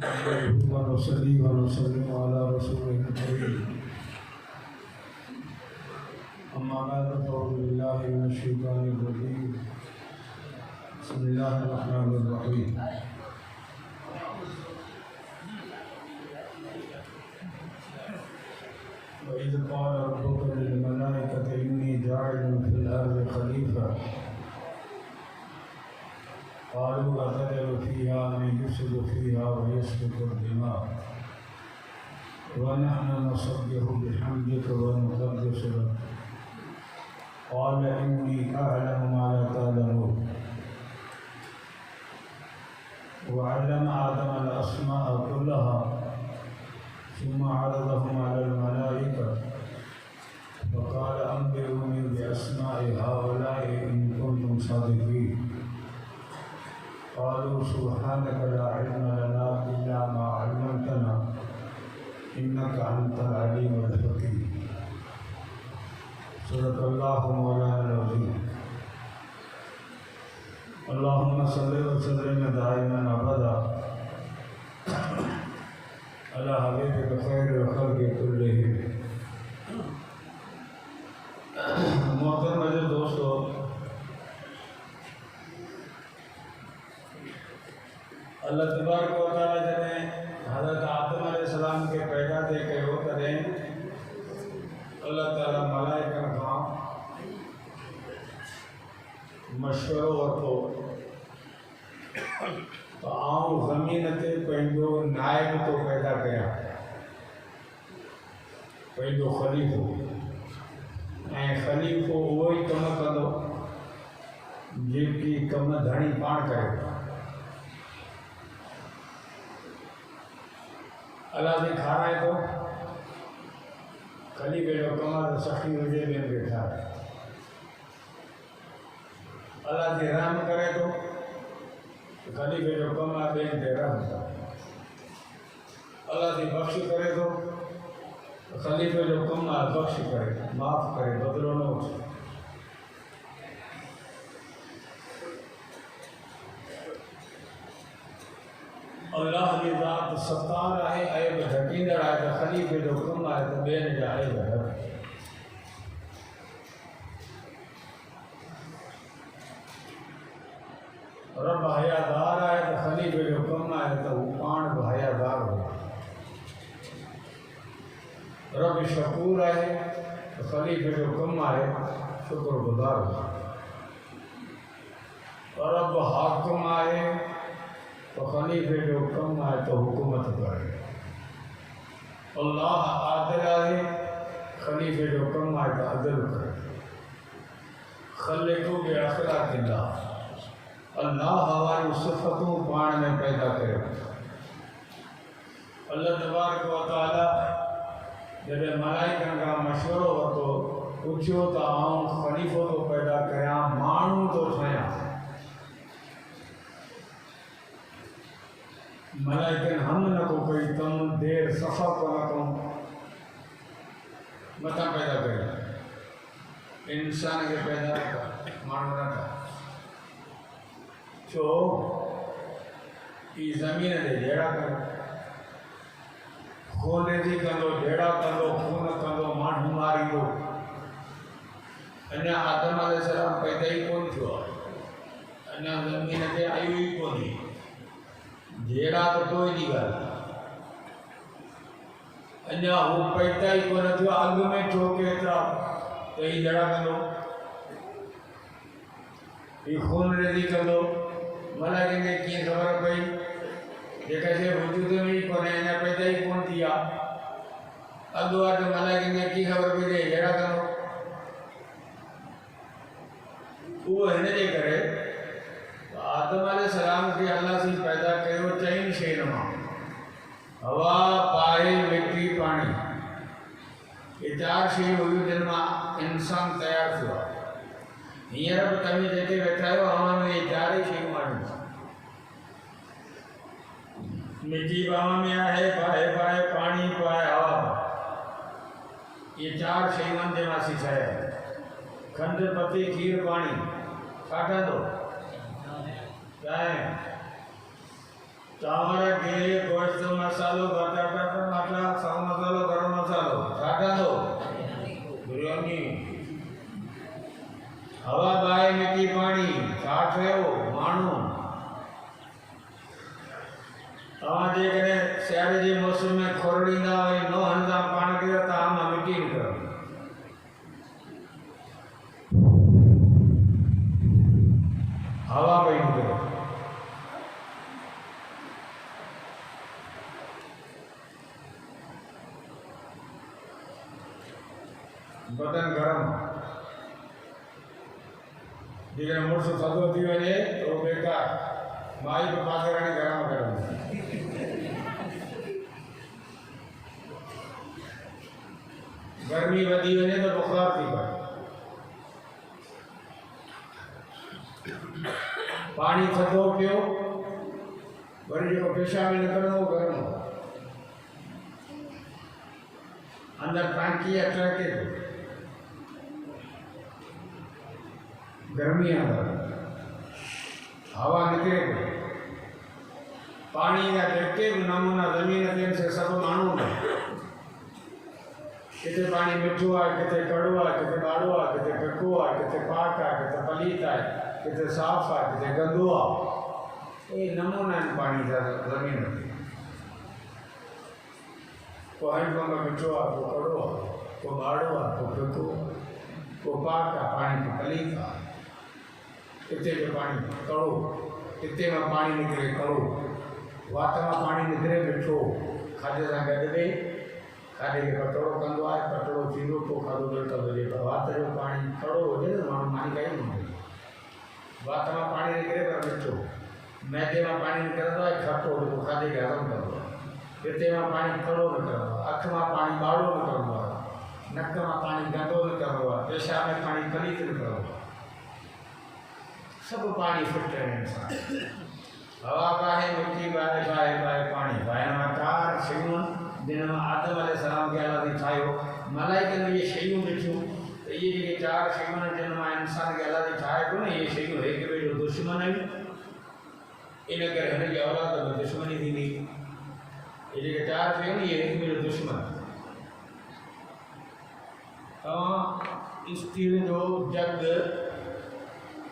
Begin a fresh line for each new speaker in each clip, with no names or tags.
वनसल्ली वनसल्लिम अला रसूलिल करीम अम्मा बाद फ़अऊज़ु बिल्लाहि मिनश शैतानिर रजीम बिस्मिल्लाहिर रहमानिर रहीम वइज़ क़ाल रब्बुका लिल मलाइकति इन्नी जाइलुन फ़िल अर्ज़ि ख़लीफ़ा क़ालू अतजअलु फ़ीहा मन युफ़्सिदु फ़ीहा व यस्फ़िकु दिमा व नहनु नुसब्बिहु बिहम्दिका व नुक़द्दिसु लक क़ाल इन्नी अअलमु मा ला तअलमून व अल्लम आदम अल अस्माअ कुल्लहा सुम्मा अरज़हुम अलल मलाइका फ़क़ाल अंबिऊनी बिअस्माइ हाउलाइ इन कुंतुम सादिक़ीन क़ालू सुब्हानका ला इल्म लना इल्ला मा अल्लमतना इन्नका अंतल अलीमुल हकीम सदक़ल्लाहु मौलाना अज़ीम अल्लाहुम्मा सल्लि व सल्लिम दाइमन अबदा अला हबीबिका खैरिल खल्क़ि कुल्लिहिम। मोहतरम अज़ीज़ दोस्तों, अल्लाह तबारक व तआला जने हज़रत आदम अलैहिस्सलाम के पैदा थे कयो तॾहिं अल्लाह ताला मलाइकनि खां मशवरो वरितो त आउं ज़मीन ते पंहिंजो नाइब थो पैदा कयां, पंहिंजो ख़लीफ़ो, ऐं ख़लीफ़ो उहो ई कमु कंदो जेकी कमु धणी पाण करे। अल्लाह जी खाराए थो, ख़लीफ़े जो कमु आहे त सखी हुजे ॿियनि खे खाराए। अल्लाह जी रहम करे थो, ख़लीफ़े जो कमु आहे ॿियनि ते रहम करे। अल्लाह जी बख़्श करे थो, ख़लीफ़े जो कमु आहे बख़्श करे, माफ़ करे, बदिलो न वठे। अल्लाह जी ज़ात सत्तार आहे, ऐब ढकींदड़ आहे, त ख़लीफ़े जो कमु आहे त ॿियनि जा ऐब ढके। रब हयादार आहे त ख़लीफ़े जो कमु आहे त हू पाण बि हयादार हो। रब शकूर आहे त ख़लीफ़े जो कमु आहे शुक्रगुज़ार हो। रब हाकिम आहे तो ख़लीफ़े जो कमु आहे त हुकूमत करे। अल्लाह आदिल आहे, ख़लीफ़े जो कमु आहे त अदल करे। ख़लिक़ू बिअख़लाक़िल्लाह, अल्लाह वारियूं सिफ़तूं पाण में पैदा कयो। अल्लाह तबारक व तआला जॾहिं मलाइकनि खां मशवरो वरितो, पुछियो त आउं ख़लीफ़ो थो पैदा कयां, माण्हू थो ठाहियां। मलाइकनि हम न को कई, तम देर सफ़ा कोन कयूं, मथां पैदा कयो। इंसान खे पैदा न कर, माण्हू न कर। छो ही ज़मीन ते जहिड़ा कर, खून थी कंदो, जहिड़ा कंदो, खून कंदो, माण्हू मारींदो। अञा आदम अलैहिस्सलाम पैदा ई कोन थियो आहे, अञा ज़मीन ते आयो ई कोन्हे। जहिड़ा त कोई जी ॻाल्हि, अञा हू पैदा ई कोन थियो, अॻु में छो केतिरा त ही जहिड़ा कंदो, ही खून रेज़ी कंदो। मलाइकनि खे कीअं ख़बर पई, जेका शइ वजूद में ई कोन्हे, अञा पैदा ई कोन थी आहे। अॻु वार मलाइकनि खे कीअं ख़बर पई त जहिड़ा कंदो। उहो हिन जे करे आदम अलैहिस्सलाम खे अल्लाह से पैदा कयो चइनि शयुनि मां, हवा, पाणी, मिट्टी, पाणी। ये 4 शयूं हुयूं जिन मां इंसान तयारु थियो आहे। हींअर बि तव्हां जेके वेठा आहियो, हवा में ये 4 ई शयूं आहिनि। मिट्टी हवा में आहे, पाए पाणी पाए हवा। ये 4 शयूं जे मां असीं ठाहिया आहियूं। खंड, पती, खीर, पाणी छा ठहंदो? चांहि। चावल के गोश्त मसालो बटाटा टमाटा सब मसालो गरम मसालो छाटा दो बिरयानी हवा बाय मिट्टी पानी छाट रहे हो मानो जे करे सियारे जे मौसम में खोरड़ी ना हो नो हंदा पानी के ता हम मिट्टी निकल हवा बही निकल बदन गरम जेकर मुर्स थधो थी वञे तो बेकार माई पे पासे राणी गरम गरम गर्मी वधी वञे तो बुखार थी पए पानी थधो पियो वरी जेको पेशाब में निकिरंदो उहो गरम हो अंदर टांकी अटके थो गर्मी अंदर हवा निकले पानी का जेके भी नमूना जमीन ते से सब मानू किथे पानी मिठो है किथे कड़वा है किथे ॻाढ़ो है किथे फिको है किथे पाक है किथे पलीत है किथे साफ है किथे गंदो है ये नमूना पानी का जमीन को हैंडपंप मिठो है को कड़ो है को ॻाढ़ो है को फिको को पाक है पानी को पलीत है किथे जो पानी कड़ो किथे में पानी निकले कड़ो वात में पानी निकले मिठो खाधे सां गॾु वेही खाधे खे कटोरो कंदो आहे कटोरो थींदो पोइ खाधो ॾिठो हुजे पर वात जो पानी कड़ो हुजे न माण्हू मानी काई न हूंदी वात में पानी निकिरे पर मिठो मैदे में पानी निकिरंदो आहे खटो जेको खाधे खे हज़म कंदो आहे हिते में पानी कड़ो निकिरंदो आहे अखि मां पानी ॻाढ़ो निकिरंदो आहे नक मां पानी गंदो निकिरंदो आहे पेशाब में पानी पलीत निकिरंदो आहे सब पानी फिट है इंसान हवा बाहे मिट्टी बाहे बाहे बाहे पानी बाहे में चार शयूं जिन में आदम अलैहिस्सलाम के अल्लाह ने ठाहियो मलाइकनि ने ये शयूं ॾिठियूं त इहे जेके चार शयूं आहिनि जिन में इंसान के अल्लाह ने ठाहे पियो न इहे शयूं हिक ॿिए जो दुश्मन आहिनि इन करे हिन जी औलाद में दुश्मनी थींदी ये जेके चार शयूं इहे हिक ॿिए जो दुश्मन तव्हां स्टील जो जग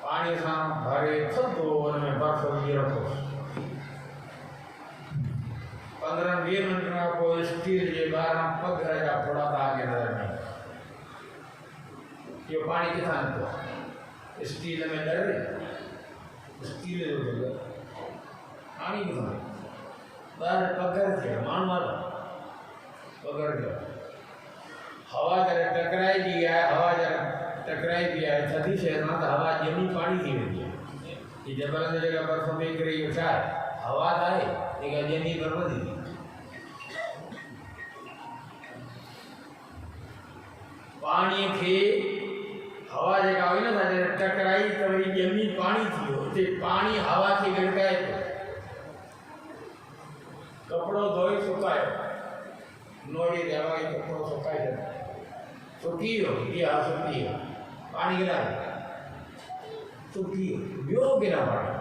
पानी से भरे थधो उनमें बर्फ विझी रखो 15-20 मिनट खां पोइ स्टील जे ॿाहिरां पघर जा थोड़ा तव्हांखे नज़र न इहो पानी किथां निकितो आहे स्टील में डर स्टील जो जॻह पानी किथां ॿाहिरि पघर थियो माण्हू वारो पघर थियो हवा जॾहिं टकराइजी आहे हवा जॾहिं टकराई भी है थधी शइ सां त हवा ॼमी पानी थी वेंदी आहे ये जबल में जगह बर्फ में करे इहो छा आहे हवा त आहे जेका ॼमी बर्फ थींदी पानी खे हवा जेका हुई न जॾहिं टकराई त वरी ॼमी पानी थी वियो हिते पानी हवा खे गिड़काए पियो कपिड़ो धोई सुकायो नोड़ी ते हवा खे कपिड़ो सुकाए छॾियो सुकी वियो इहा सुकी वियो पानी गिरा सुकी वियो गिरा पानी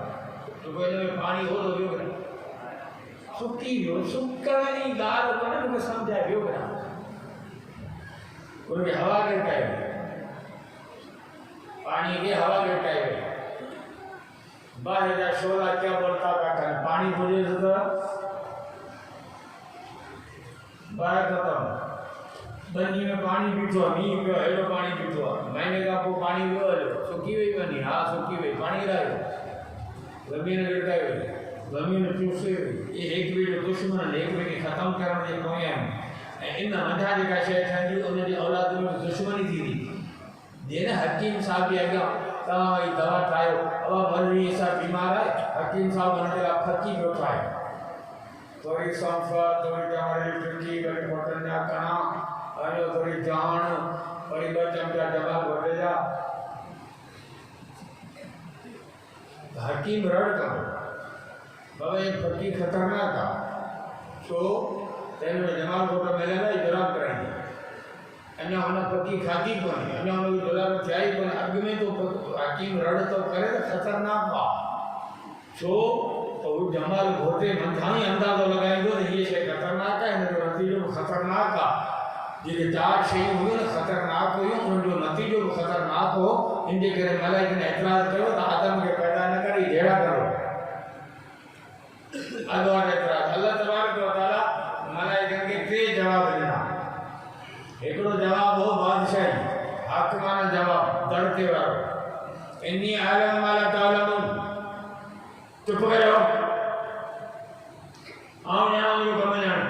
तो कोई में पानी हो तो वियो गिरा सुकी वियो सुकण जी ॻाल्हि कोन्हे मूंखे सम्झाए वियो गिरा उनखे हवा गिरकाए पानी के हवा गिरकाए बाहर जा शोला क्या बोलता बैठा पानी खोजे तो बाहर खत्म बंजी में पानी पीतो मींहुं पियो हेॾो पानी पीतो आहे महीने खां पोइ पानी वियो हलियो सुकी वई वञी हा सुकी वई पानी गिरायो ज़मीन गिरकाए वई ज़मीन चूसे वई ये हिक ॿिए जो दुश्मन आहिनि हिक ॿिए खे ख़तमु करण जे पोइ आहिनि ऐं इन मंझां जेका शइ ठहंदी उनजी औलाद में दुश्मनी थींदी जीअं न हकीम साहिब जे अॻियां तव्हां वई दवा ठाहियो अवा मौलवी साहिब बीमार आहे हकीम साहिब हुन जे लाइ फकी पियो ठाहे थोड़ी सौंफ थोड़ी चांवर जी टिकी वरी मटन जा कणा आयो थोड़ी जान वरी 2 चमचा दवा घोटे जा हकीम रड़ करो बाबा ये फकी खतरनाक आहे छो तेन में जमाल घोट मिलंदा ई जुराब कराईंदी अञा हुन फकी खाधी कोन्हे अञा हुनजी जुराब थिया ई कोन्हे अॻु में तो हकीम रड़ तो करे त खतरनाक आहे छो तो जमाल घोटे मंथाई अंदाज़ो लगाईंदो त ये शइ ख़तरनाक आहे, हिन जो नतीजो बि ख़तरनाक आहे। जेके चार शयूं हुयूं न ख़तरनाक हुयूं, उन जो नतीजो बि ख़तरनाक हो। इन जे करे मलाइकनि एतिराज़ कयो त आदम खे पैदा न करे जहिड़ा करो। अल्लाह एतिराज़ अल्लाह तबारक व तआला मलाइकनि खे टे जवाब ॾिना। हिकिड़ो जवाब हो बादशाही, हाकिमाना जवाब, तड़के वारो, इन्नी आलम माला तालमून, चुप करो, आओ ॼाणा मुंहिंजो कमु ॼाणे,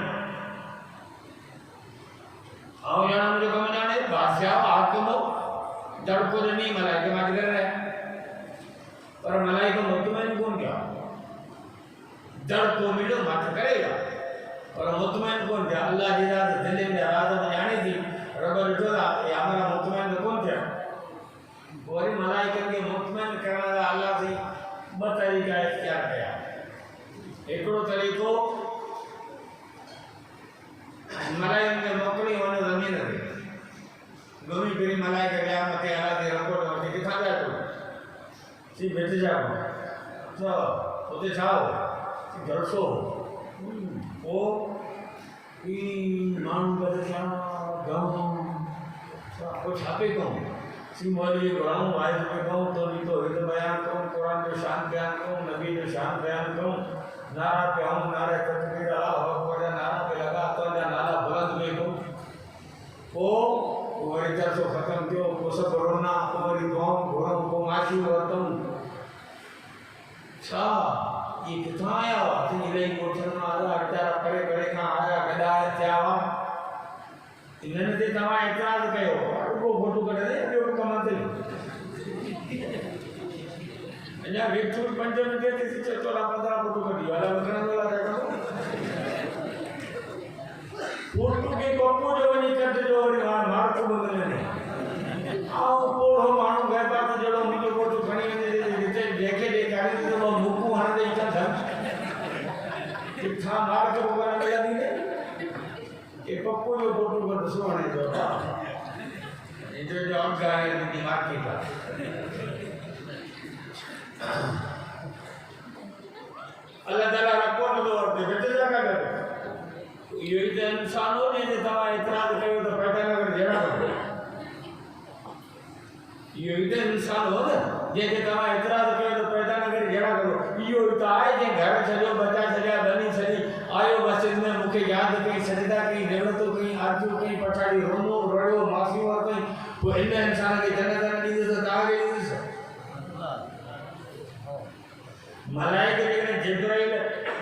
आओ ॼाणा मुंहिंजो कमु ॼाणे। बादशाह हाकिम तड़को ॾिनी, मलाइका मच करे रहिया, पर मलाइका मुतमइन कोन थिया। तड़को मिलियो मच करेगा, पर मुतमइन कोन थिया। अल्लाह जी ज़ात दिलि में इरादो ॼाणे थी। रब ॾिठो त हे हमारा मुतमइन कोन थिया। वरी मलाइकनि खे मुतमइन करण लाइ अल्लाह साईं ॿ तरीक़ा इख्तियार कया। हिकिड़ो तरीक़ो मलाइकनि खे मोकिली वञो ज़मीन ते, घुमी फिरी मलाइका विया मथे आला ते रिपोर्ट वठी, किथां पिया तूं? सी भिट जा अच्छा उते छा हो? जलसो पोइ ई माण्हू गॾु गाऊं को छापे कहूं सी मौलवी घुराऊं वाइज में कहूं तो नहीं तो हिद बयान कहूं, कुरान जो शान बयान कहूं, नबी जो शान बयान कहूं, नारा पे हूं, नारे तकबीर अल्लाह अकबर जा नारा पे लगा तो जा नारा बुलंद में कहूं। वो वरी तरसो ख़त्म थियो, को सब रोना को वरी गाऊं घुराऊं को माशी वरतूं। छा ये किथां आया हुआ? तुंहिंजी रही कोठियुनि मां आया वीचारा, परे परे खां आया, गॾाए थिया हुआ। इन्हनि ते तव्हां एतिराज़ कयो, रुॻो फोटो कढे ॿियो बि कमु अथई। अञा वेठो 5 मिंट ते 14-15 फोटो कढी वाला वठण वाला देखो फोटो के पप्पू जो वञी कढिजो, वरी मार को बदले आओ पोड़ो माण्हू गए पिया त जहिड़ो मुंहिंजो फोटो खणी वञे हिते जंहिंखे ॾेखारे त मां मुकूं हणंदे ई था किथां मार को बदले ये पप्पू जो फोटो को दसो हाणे जो जो अघु आहे दिमाग़ की था। अल्लाह ताला रिपोर्ट दो वरते बेटे जा का करे इहो ई त इंसान हो जंहिंते तव्हां एतिराज़ कयो त पैदा न करे जहिड़ा करो। इहो ई त इंसान हो न जंहिंते तव्हां एतिराज़ कयो त पैदा न करे जहिड़ा करो। इहो ई त आहे जंहिं घर छॾियो, बचा छॾिया, बनी छॾी, आयो मस्जिद में मूंखे यादि कई, सजदा कई, नेमतूं कई, आरतियूं कई, पछाड़ी रोनो रड़ियो, माफ़ी वरितई, पोइ हिन इंसान खे जन्नत न ॾींदुसि त तव्हांखे ॾींदुसि। मलाइका जेकॾहिं जिब्राइल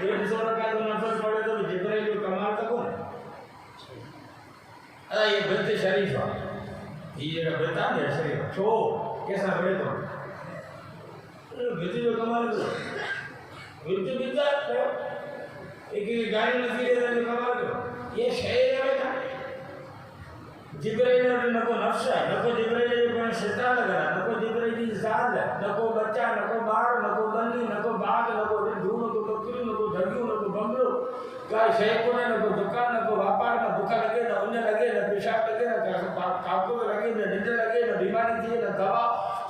150 रकात नफ़ल पढ़े थो त जिब्राइल जो कमाल त कोन। ये बिल्त शरीफ़ आहे, हीअ जेका बिल्त आहे न शरीफ़, छो कंहिंसां पढ़े थो? बिल्त जो कमाल बिल्त बिल्त कयो, हिकिड़ी गाड़ी नथी ॾे त कमाल कयो। ये शइ बेटा जिब्राइल वटि न को नफ़्स आहे, न को जिब्राइल जो पाण शैतान लॻल आहे, न को जिब्राइल जी ज़ाल, न को बच्चा, न को ॿार, न को बनी, न को बाग, न को ढूं, न को बकरियूं, न को ढगियूं, न को बंगलो, का शइ कोन्हे, न को दुकान, न को वापार, न बुख लॻे, न उञ लॻे, न पेशाब लॻे, न काको लॻे, न निंड लॻे, न बीमारी थिए, न दवा,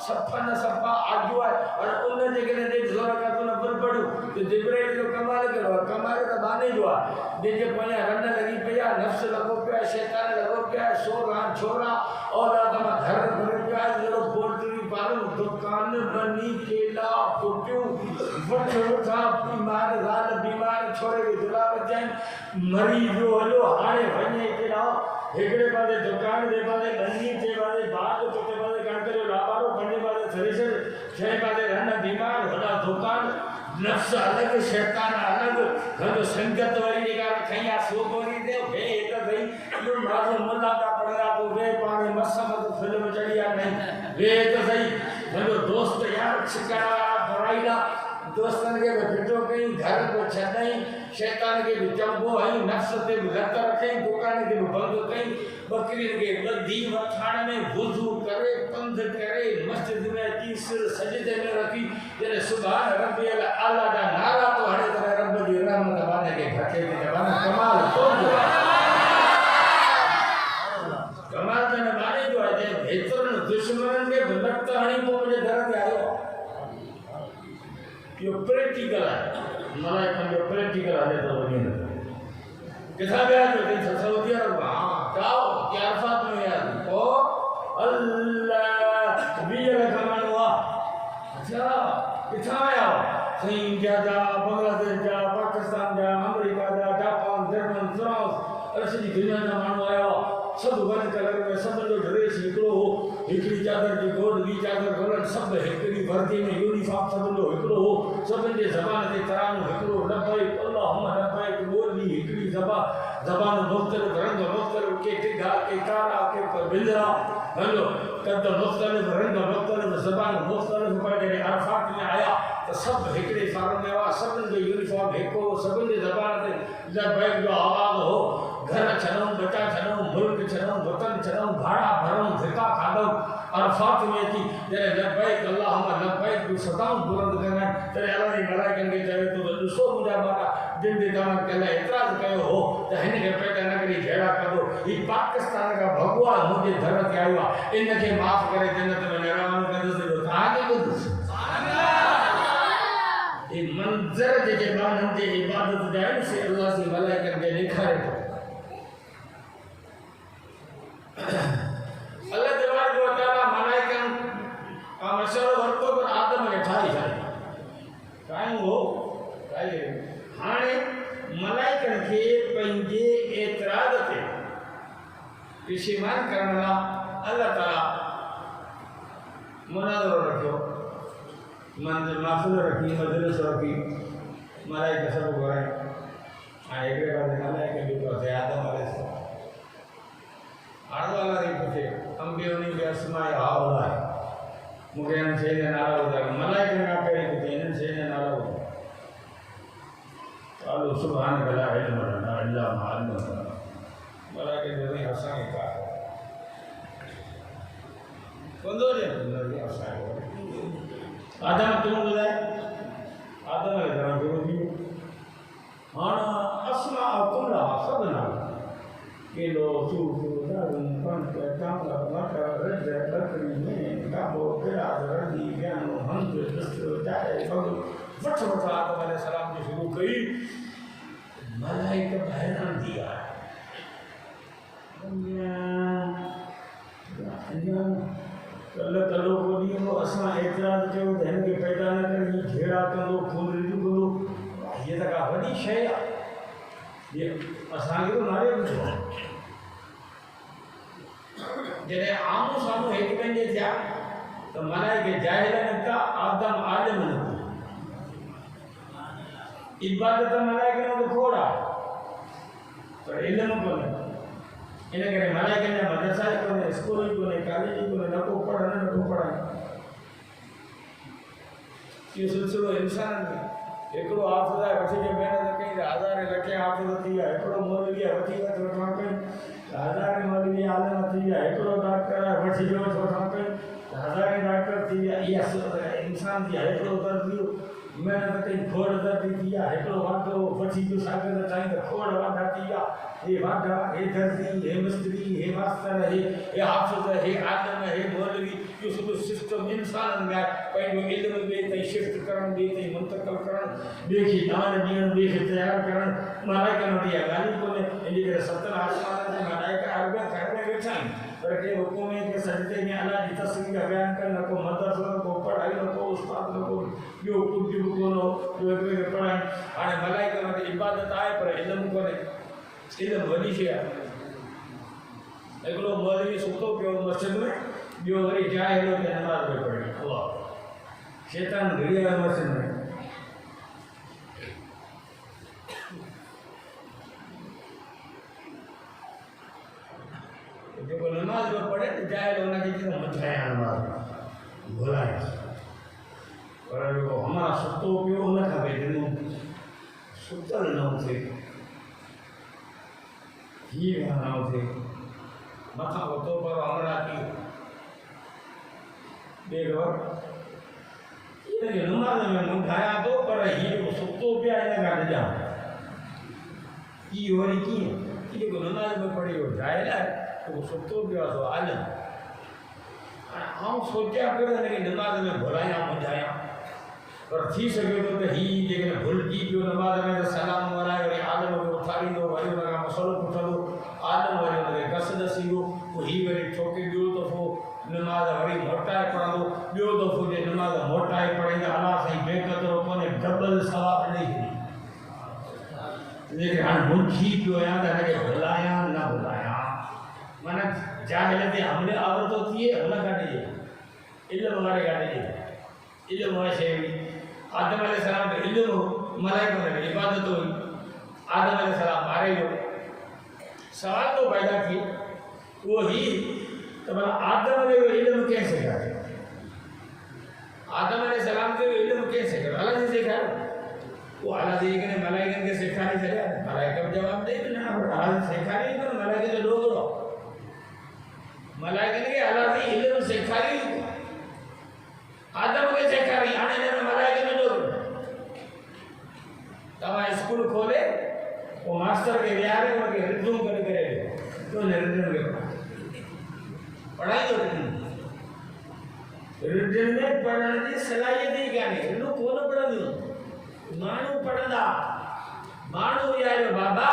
सफ़ा न सफ़ा आजू आहे। और उन जे करे 150 रकात नफ़ल पढ़ूं त जिब्राइल जो कमाल कहिड़ो आहे? कमाल त बाने जो आहे, जंहिंजे पोयां रन लॻी पई आहे, नफ़्स लॻो पियो आहे, शैतान लॻो पियो आहे, सोरा छोरा औलाद मां घर भरियो पियो आहे, जहिड़ो पोल्ट्री फार्म, दुकान, बनी, केला, फुटियूं, वठ वठा, बीमार ज़ाल बीमार, छोरे खे जुलाब अचनि, मरीज़ जो हलियो हाणे वञे केॾा, हिकिड़े पासे दुकान, ॿिए पासे बनी, टे पासे बाग, चोथे पासे कणिक जो लावारो, पंजे पासे थ्रेशर, छहें पासे रन बीमार, वॾा दुकान, नफ़्स अलॻि, शैतान अलॻि, गॾु संगत वरी जेका रखई आहे सो वरी दे वे हिकु भई इहो माण्हू मुला था पढ़ंदा पोइ वे पाण मस मत फिल्म चढ़ी आहे नहीं वे त सही गॾु दोस्त यार छिकड़ा बराईला दोस्तनि खे बि फिटो कई, घर को छॾई, शैतान खे बि चंबो हई, नफ़्स ते बि लत रखई, दुकान खे बि बंदि कई, बकरियुनि खे ॿधी वठाण में वुज़ू करे, पंधु करे, मस्जिद में अची सिर सजदे में रखी, जॾहिं सुभान रब्बियल आला जा नारा तो हणे त रब जी रहमत बाने खे घटे थी जवान कमाल कोन कमाल त न बाने जो आहे। हेतिरनि दुश्मननि खे बि लत हणी पोइ मुंहिंजे घर ते आयो, इहो प्रैक्टिकल आहे। मलाइकनि जो प्रैक्टिकल हले तो वञी न किथां विया जो तें सऊदी अरब हां जाओ कि अरफात में विया ओ अल्लाह 20 लख माण्हू हुआ अच्छा किथां आया सही इंडिया जा बांग्लादेश जा पाकिस्तान जा अमेरिका जा जापान जर्मन फ्रांस अरसी दुनिया जा माण्हू आया सब वन कलर में सब जो ड्रेस हिकिड़ो हो हिकिड़ी चादर जी गोड ॿी चादर गोलनि सब हिकिड़ी वर्दी में यूनिफॉर्म सब जो हिकिड़ो हो सभिनि जे ज़बान ते तरानो हिकिड़ो लबैक अल्लाहुम्मा लबैक ॿोली हिकिड़ी ज़बान मुख़्तलिफ़ रंग मुख़्तलिफ़ के टिघा के कारा के बिलरा हलो कद मुख़्तलिफ़ रंग मुख़्तलिफ़ ज़बान मुख़्तलिफ़ पर जॾहिं अरफात में आया तो सब हिकिड़े फार्म में हुआ सभिनि जो यूनिफॉर्म हिकु हो सभिनि जे ज़बान ते लबैक जो आवाज़ हो घर छॾूं बचा छॾूं मुल्क छॾूं वतन छॾूं भाड़ा भरूं धिका खाधूं अरफात में अची जॾहिं लबैक अल्लाहुम्मा लबैक जूं सदाऊं बुलंद कंदा आहिनि तॾहिं अलाह जी मलाइकनि खे चवे थो त ॾिसो मुंहिंजा ॿार जिन ते तव्हां कल्ह एतिराज़ कयो हो त हिन खे पैदा न करे जहिड़ा कंदो हीउ पाकिस्तान खां भॻवान मुंहिंजे दर ते आयो आहे इनखे माफ़ करे जन्नत में रवानो कंदुसि तव्हांखे ॿुधुसि ये मंज़र जेके माण्हुनि जे इबादत जा आहिनि से अल्लाह जी मलाइकनि खे ॾेखारे थो अल्लाह तबारक व तआला मलाइकनि का मसलो वरितो पर आदम खे ठाही ठाहियूं हो ठाही हाणे मलाइकनि खे पंहिंजे एतिराज़ ते पेशीमान करण लाइ अल्लाह ताला मुनाज़रो रखियो महफ़िल रखी मजलिस रखी मलाइका सब घुराई हाणे हिकिड़े पासे मलाइका ॿिए पासे आदम अलैहिस्सलाम आड़ो वाला पूछे अंबियोनी बि अस्माए हावला आहे मूंखे हिन शइ जा नाला ॿुधायो मलाइकनि खां पहिरीं पुछे हिननि शइ जा नाला ॿुधायो क़ालू सुब्हानक ला इल्म लना इल्ला मा अल्लमतना मलाइका चवंदी असांखे का कंदो जे असांखे आदम तूं ॿुधाए आदम खे तव्हां गुरू थी वियो हाणे अस्मा कुल्ला सभु नाला किलो सूफ़ दारूं कणिक चांवर मटर रज बकरी में गाबो गिराज रंदी ज्ञानो हंस दस्तरो चाहे बग वठ वठ आदम अलैहिस्सलाम जी शुरू कई मलाइका हैरान थी विया कल्ह कलो को ॾींहुं हो असां एतिराज़ कयो त हिन खे पैदा न करे जहिड़ा कंदो खून रिजू कंदो हीअ त का वॾी शइ आहे हीअ असांखे तो नारे ॿुधो आहे जॾहिं आम्हूं साम्हूं हिकु ॿिए जे थिया त मलाइका जाहिल निकिता आदम आलिम निकितो इबादत मलाइकनि जो खोड़ आहे पर इल्मु कोन्हे इन करे मलाइकनि जा मदरसा ई कोन्हे स्कूल ई कोन्हे कॉलेज ई कोन्हे न को पढ़नि न को पढ़ाइनि इहो सिलसिलो इंसान में हिकिड़ो हाफ़िज़ आहे वठी जो महिनत कई त हज़ारे लखे हाफ़िज़ थी विया हिकिड़ो मौलवी आहे वठी वठ वठणु कई त हज़ारे मौलवी आलिम थी विया हिकिड़ो डॉक्टर आहे वठी जो वठ वठणु कई त हज़ारे डॉक्टर थी विया इहा इंसान जी हिकिड़ो दर्द इहो महिनत कई खोड़ दर्द थी विया हिकिड़ो वाधो वठी जो शागिर्द चाहीं त खोड़ वाधा थी विया हे वाधा हे दर्दी हे मिस्त्री हे मास्तर हे हाफ़िज़ हे आलिम हे मौलवी इहो सॼो सिस्टम इंसाननि में आहे पंहिंजो इल्मु ॿिए ताईं शिफ्ट करणु ॿिए ताईं मुंतक़िल करणु ॿिए खे ॼाण ॾियणु ॿिए खे तयारु करणु मलाइकनि वटि इहा ॻाल्हि ई कोन्हे इन करे 70 आसमान ते मलाइका अरब घर में वेठा आहिनि पर के हुकुम के सजदे में अल्लाह जी तस्वीर बयान कर न को मदरसो न को पढ़ाई न को उस्ताद न को ॿियो कुझु बि कोन्हो जो हिकिड़े खे पढ़ाइनि हाणे मलाइकनि वटि इबादत आहे पर इल्मु कोन्हे इल्मु वॾी शइ आहे हिकिड़ो मौलवी सुतो पियो मस्जिद में ॿियो वरी जाहिल खे नमाज़ में पढ़े अल्लाह शैतान घिरी आयो मस्जिद में जेको नमाज़ में पढ़े त जाहिल हुनखे चवंदो मथाया नमाज़ घुराए पर जेको हमारा सुतो पियो हुन खां बि ॾिनो सुतल न थिए हीअ न थिए मथां उतो पर हमरा थी ॿिए हिनखे नमाज़ में मुंझायां थो पर हीअ सुतो पिया हिन खां ॾिजां इहो वरी कीअं जेको नमाज़ में पढ़ी वियो जाहिल आहे वो सुतो पियो आहे सो आलिम हाणे आउं सोचियां पियो त हिनखे नमाज़ में घुरायां मुंझायां पर थी सके तो ही जेकॾहिं भुलिजी पियो नमाज़ में त सलाम वराए वरी आदम खे उथारींदो वरी हुन खां मसइलो पुछंदो आदम वरी हुनखे कस ॾसींदो पोइ हीउ वरी ठोके ॿियो दफ़ो नमाज़ वरी मोटाए पढ़ंदो ॿियो दफ़ो जे नमाज़ मोटाए पढ़ींदा अलाह साईं बेक़दरो कोन्हे डबल सवाबु ॾेई छॾी लेकिन हाणे मुंझी पियो आहियां त हिनखे भुलायां न भुलायां माना जाहिल ते हमले आवर थो थिए हुन कढिजे इल्म वारे कढिजे इल्म वारी शइ हुई आदम अलैहिस्सलाम खे इल्म हो मलाइकनि खे इबादत हुई आदम अलैहिस्सलाम मारे वियो सवाल तो पैदा थिए उहो ही त भला आदम जो इल्म कंहिं सेखारियो आदम अलैहिस्सलाम जो इल्म कंहिं सेखारियो अलाह जी सेखारियो वो अलाह जी के मलाइकनि खे सेखारे छॾिया मलाइका जवाब ॾेई न अलाह सेखारी न मलाइका जो ॾोगरो मलाइकनि खे अलाह जी इल्म सेखारी आदम खे सेखारी हाणे हिन में मलाइका जो ॾोगरो तव्हां स्कूल खोले वो मास्टर के विहारे उनखे रिद्धूं गॾु करे तो रिद्धनि खे पढ़ाई तो रिद्धनि में पढ़ण जी सलाहियत ई कान्हे रिद्धूं कोन पढ़ंदियूं माण्हू पढ़ंदा माण्हू विहारियो बाबा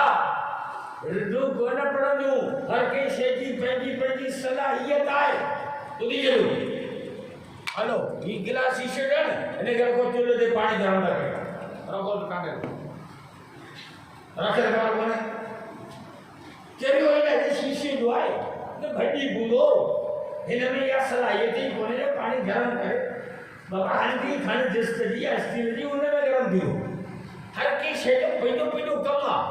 रिद्धूं कोन पढ़ंदियूं हर कंहिं शइ जी पंहिंजी पंहिंजी सलाहियत आहे ॿुधी छॾियो हलो ही गिलास शीशे ॾियण हिन खे रखो चुल्हे ते पाणी गरम था कयो रखो त कान्हे रखे ख़बर कोन्हे चरियो हिन शीशे जो आहे न भॼी बूंदो हिन में इहा सलाहियत ई कोन्हे जो पाणी गरम करे बाबा हंडी खण जिस्त जी या स्टील जी उन में गरम थियो हर कंहिं शइ जो पंहिंजो पंहिंजो कमु आहे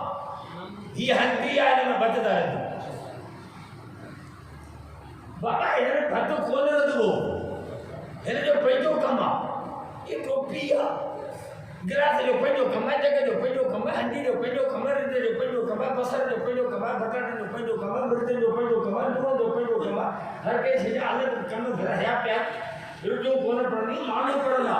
हीअ हंडी आहे हिन में भत था रधूं बाबा हिन में भत कोन रधबो हिन जो पंहिंजो कमु आहे इहा टोपी आहे गिलास जो पंहिंजो कमु आहे जॻह जो पंहिंजो कमु आहे हंडी जो पंहिंजो कमु आहे रिध जो पंहिंजो कमु आहे बसर जो पंहिंजो कमु आहे बटाटनि जो पंहिंजो कमु आहे मिर्च जो पंहिंजो कमु आहे लूण जो पंहिंजो कमु आहे हर कंहिं शइ जा अलॻि कमु रहिया पिया रिद्धूं कोन पढ़ंदी माण्हू पढ़ंदा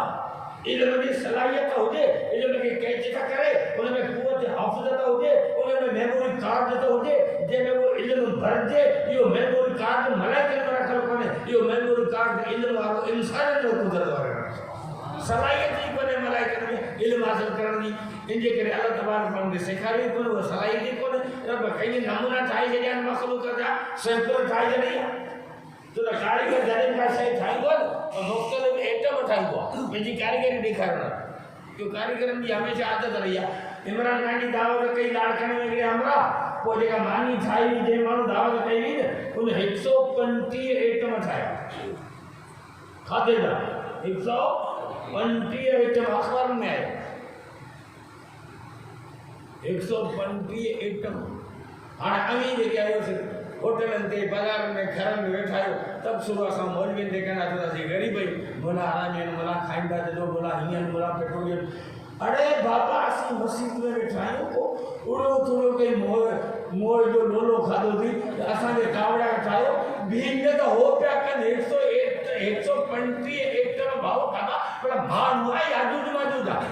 इल्म जी सलाहियत हुजे इल्म खे कैच था करे उन में कुवत हाफ़िज़त हुजे उन में मेमोरी कार्ड त हुजे जंहिंमें उहो इल्म भरिजे इहो मेमोरी कार्ड मलाइकनि में रखियलु कोन्हे इहो मेमोरी कार्ड इल्म वारो इंसान जो कुदरत वारो सलाहियत ई कोन्हे मलाइकनि में इल्म हासिल करण जी इन जे करे अलाह तबारक हुननि खे सेखारियो कोन्हे उहा सलाहियत ई कोन्हे रब कई नमूना ठाहे छॾिया आहिनि मख़लूक़ जा सैंपल ठाहे छॾी आहे तो कारीगर जॾहिं का शइ ठाहींदो आहे न मुख़्तलिफ़ एटम ठाहींदो आहे पंहिंजी कारीगरी ॾेखारण जो कारीगरनि जी हमेशह आदत रही आहे इमरान खान जी दावत कई लाड़काने में हिकिड़े हमरा पोइ जेका मानी ठाही जंहिं माण्हू दावत कई हुई न उन 135 एटम ठाहिया खाधे जा 135 एटम अख़बार में आयो 135 एटम हाणे अमीर जेके आयोसीं होटलनि ते बाज़ारनि में घरनि में वेठा आहियो तब सुबुह असां मौलवियुनि ते कहंदा चवंदासीं ग़रीब आहियूं मोला आराम आहिनि मोला खाईंदा जॾो मोला हीअं मोला पेट्रोलियम अड़े बाबा असीं मस्जिद में वेठा आहियूं पोइ उड़ो थोरो कई मोर जो लोलो खाधोसीं त असांजे कावड़ा ठाहियो बीहंदे त हो पिया कनि 135 एटम भाउ खाधा पर माण्हू आहे याजूज माजूज आहे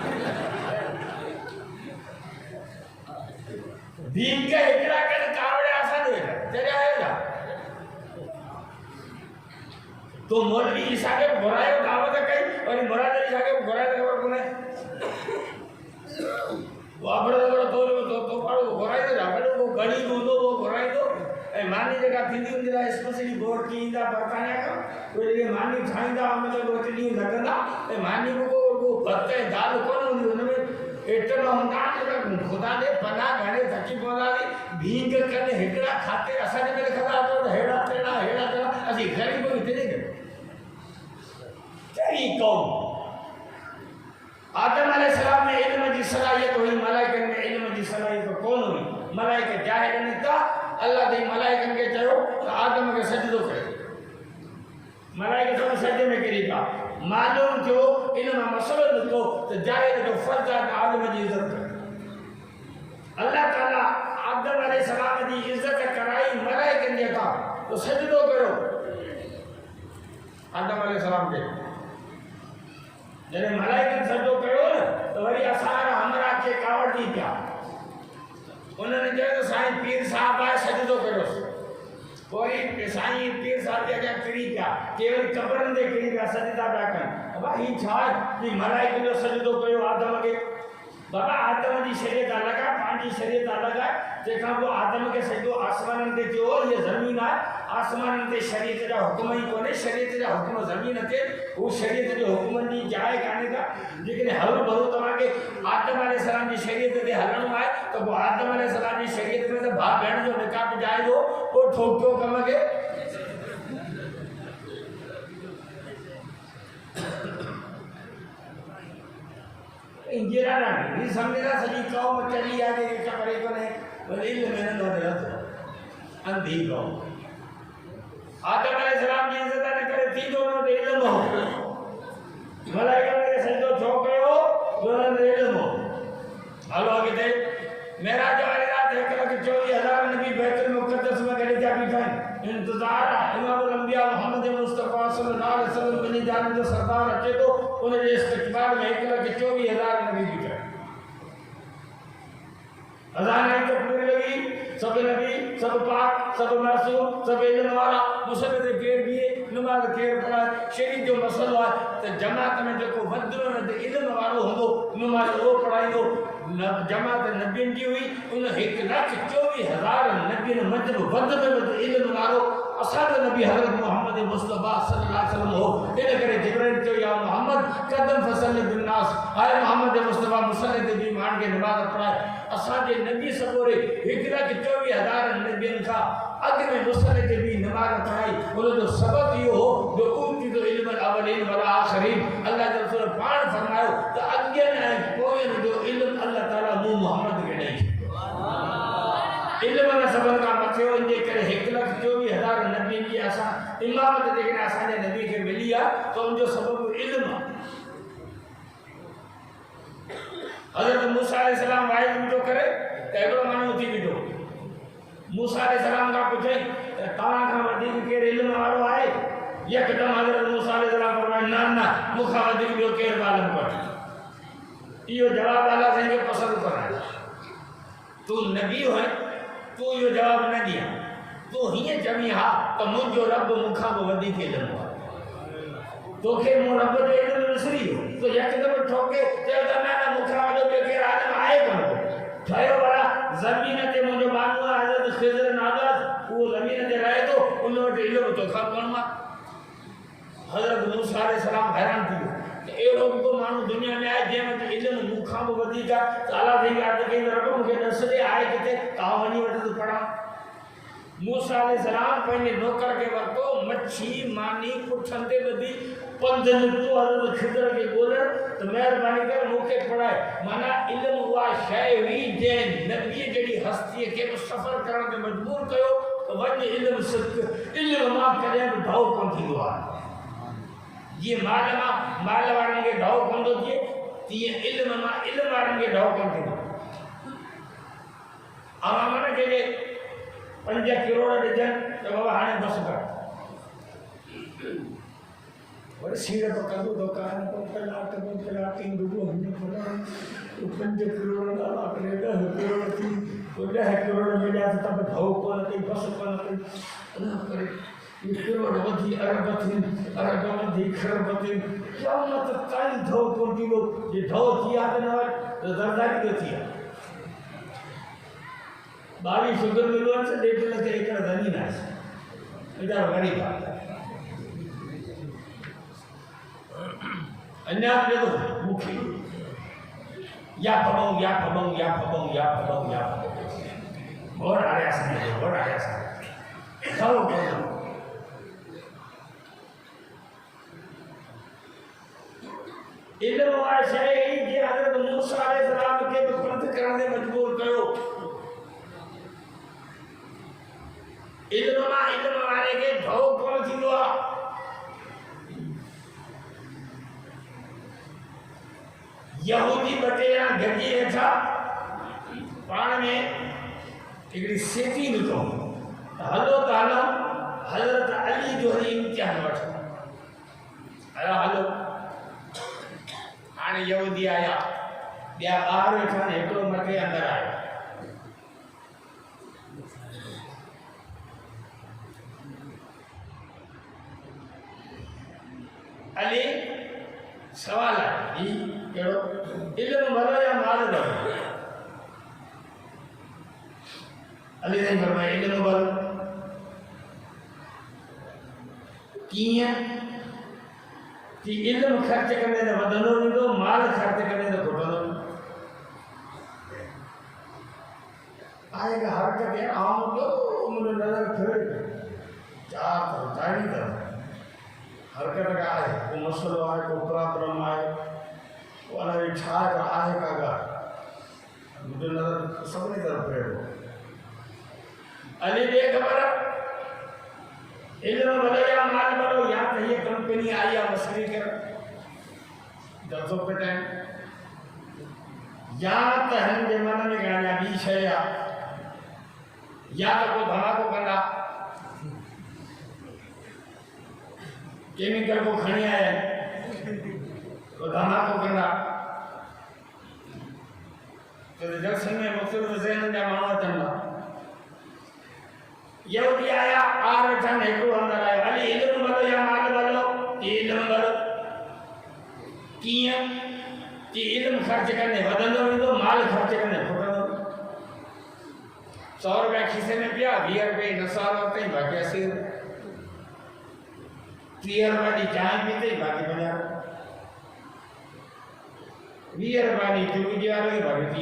बीह के हिकिड़ा कनि कावड़ा असांजे वेठा चरिया आहियो छा तो मौलवी ईसा खे घुरायो दावत कई वरी मुराद अली शाह खे घुरायो ख़बर कोन्हे वापड़ तो पाड़ो घुराईंदो छा भले उहो ग़रीब हूंदो उहो घुराईंदो ऐं मानी जेका थींदी हुनजे लाइ स्पेशली बोर्ड ईंदा बरतानिया खां उहे जेके मानी ठाहींदा हुनखे 2 ॾींहं लॻंदा ऐं मानी उहो भत ऐं दाल कोन हूंदी हुन में एटम हूंदा जेका ख़ुदा जे पनाह घणे थकी पवंदासीं भींग कनि हिकिड़ा खाते असांजे में लिखंदा त हेड़ा तेड़ा असीं ग़रीब हिते जे कहिड़ी क़ौम आदम अलैहिस्सलाम में इल्म जी सलाहियत हुई मलाइकनि में इल्म जी सलाहियत कोन हुई मलाइका जाहिल निकिता अल्लाह ते मलाइकनि खे चयो त आदम खे सजदो कयो मलाइका सब सजदे में किरी पिया मालूम थियो इन मां मसइलो निकितो त जाहिल जो फर्ज़ आहे त आदम जी इज़त करे अल्लाह ताला आदम अलैहिस्सलाम जी इज़त कराई मलाइकनि जे खां त सजदो कयो आदम अलैहिस्सलाम खे जॾहिं मलाइकनि सजदो कयो न त वरी असां हमरा खे कावड़ ॾी पिया उन्हनि चयो त साईं पीर साहिब आहे सजदो कयोसि कोई साईं पीर साहब जा करी पिया केवल कब्रन दे करी पिया सजदा पिया कनि बाबा ही छा कि मलाइक जो सजदो कयो आदम के बाबा आदम जी शरीयत अलग है पांजी शरीयत अलग है जेका वो आदम के सजदो आसमान ते जो ये जमीन है आसमान ते शरीयत जा हुक्म ही कोने शरीयत जा हुक्म जमीन ते वो शरीयत जो हुक्म जी जाए काने का लेकिन हल भरो तमा के आदम अलैहि सलाम जी शरीयत ते हलणो है तो वो आदम अलैहि सलाम जी शरीयत में तो भाग भेण जो निकाह जाए जो वो ठोक्यो कम के इंजीरा ना ये समझना सही कौम चली आ गई क्या करे को नहीं बोले इल्म मैंने नो दे तो अंधी कौम आदम अलैहिस्सलाम जी इज्जत ने करे थी दोनों दे इल्म हो मलाइका ने सजदो छो कयो दोनों दे इल्म हो हालो आगे दे मेरा जवानी रात है कि 24000 नबी बैतुल मुक़द्दस में गए जा बिठाई इंतजार इमामुल अंबिया मोहम्मद मुस्तफा सल्लल्लाहु अलैहि वसल्लम बनी जान जो सरदार अचे तो उन्हें इस्तकबाल में 1,24,000 नबी बिठाए अजान आई तो पूरी लगी सब नबी सब पाक सब मासूम सब इल्म वाला मुसल्ले दे केर भी नमाज केर पढ़ा शरीयत जो मसलो है तो जमात में जो वदरो न इल्म वालो होंदो नमाज वो पढ़ाइयो जमात नबियन जी हुई उन 1,24,000 नबियन मतलब वद में वद इल्म वालो असाद नबी हजरत मोहम्मद मुस्तफा सल्लल्लाहु अलैहि वसल्लम हो इन करे जिब्राइल तो या मोहम्मद कदम फसल बिन नास आए मोहम्मद मुस्तफा मुसल्ले दे भी मान के नमाज पढ़ाए असाजे नबी सबोरे 1,24,000 नबियन का अग में मुसल्ले दे भी नमाज पढ़ाई बोलो जो सबक यो हो जो ऊंची तो इल्म अवलिन वला आखिरीन अल्लाह के रसूल पान फरमायो तो अगे न कोई जो इल्म अल्लाह ताला मु मोहम्मद के नहीं इल्म में सबन का मथे हो जे करे 1,24,000 नबी की असा इमामत देखने असाजे नबी के मिलिया तो उन जो सबब इल्म हजरत मूसा अलैहि सलाम वाइज जो करे तेगड़ो मानो थी बिठो मूसा अलैहि सलाम का पूछे ता का वधिक के इल्म वालो आए यकदम हजरत मूसा अलैहि सलाम फरमाए ना ना मुखा वधिक जो के मालूम कर यो जवाब अल्लाह से पसंद कर तू नबी है तू यो जवाब न दिया तू हिए जमी हा तो मुझो रब मुखा को वधिक इल्म तो के मो रब जो इल्म नसरी हो तो यकदम ठोके ते ना ना मुखा जो के आदम आए कोन थयो वाला जमीन ते मुझो मानू हजरत खिजर नागत वो जमीन ते रहे तो उन इल्म तो खा कोन हजरत मूसा अलैहि सलाम हैरान थी एड़ो को मानू दुनिया में आए जे में इल्म मुखा को वधी का ताला दे याद के रब मुके नसले आए किते का वनी वट तो पढ़ा मूसा अलैहि सलाम पहले नौकर के वरतो मच्छी मानी पुठंदे बदी पंजन तो हजरत खिजर के बोले तो मेहरबानी कर मुके पढ़ाए माना इल्म हुआ शय हुई जे नबी जेडी हस्ती के सफर करने में मजबूर कयो तो वने इल्म सिर्फ इल्म मा करे ढाउ कोन थी दुआ ये माल वारन के ढाउ कोन दो जे ये इल्म वारन के ढाउ कोन थी आवा माने के 5 करोड़ डजन तो बाबा हाने बस कर और सीधे पकड़ दो दुकान पर कला तीन रुपये हमने पड़ा तो 5 करोड़ वाला अपने 10 करोड़ थी तो 10 करोड़ में जाता तब ढाउ को नहीं बस को नहीं ना करे ये करोड़ वधी अरब थी खरब थी क्या मतलब काई ढाउ को किलो ये ढाउ किया ना तो दरदारी के थी 22 शुगर मिलवन से 1.5 लाख एकड़ जमीन है इधर गरीब अन्य देखो मुखी या फबों और आया सब बोलो इल्म वा शय जे हजरत मूसा अलैहि सलाम के पंथ करने मजबूर कयो इल्म वाले के ढो कोन थी दो यहूदी बटेरा गजी था पाण में एकड़ी सेठी निको हलो तालो हजरत अली जो इम्तिहान वठ आया हलो आने यहूदी आया बिया बाहर वेठा एकड़ो मथे अंदर आया अली सवाल आहे ही कहिड़ो इल्मु भलो या माल भलो अली साईं फरमाए इल्मु भलो कीअं कि इल्मु ख़र्च कंदे त वधंदो वेंदो माल ख़र्च कंदे त घटंदो आएगा हर जगह आम लोग मुझे नजर फिरे चार तरफ चारी तरफ हर जगह आए को मसलो आए को प्रॉब्लम आए वाला इच्छा आए कागा मुझे नजर सबने तरफ फिरे अली दे खबर इल्म भलो या माल भलो या तो ये कंपनी आई या मसली कर 10 पे टाइम या तो हम जमाने में गाना भी छया या तो को धमाको कंदा केमिकल को खणी आया तो धमाको कंदा तो जक्सन में मुख्तलिफ ज़हन जा माण्हू अचनि था यहूदी आया आर ठन हिकिड़ो अंदर आयो अली इल्मु भलो या माल भलो इल्मु भलो कीअं कि इल्मु ख़र्च कंदे वधंदो वेंदो माल ख़र्च कंदे घटंदो 100 रुपया खीसे में पिया 20 रुपये नसार वरितई बाक़ी 80 30 रुपया जी चांहि पीतई बाक़ी 50 20 रुपया जी चूड़ी वारो बाक़ी 30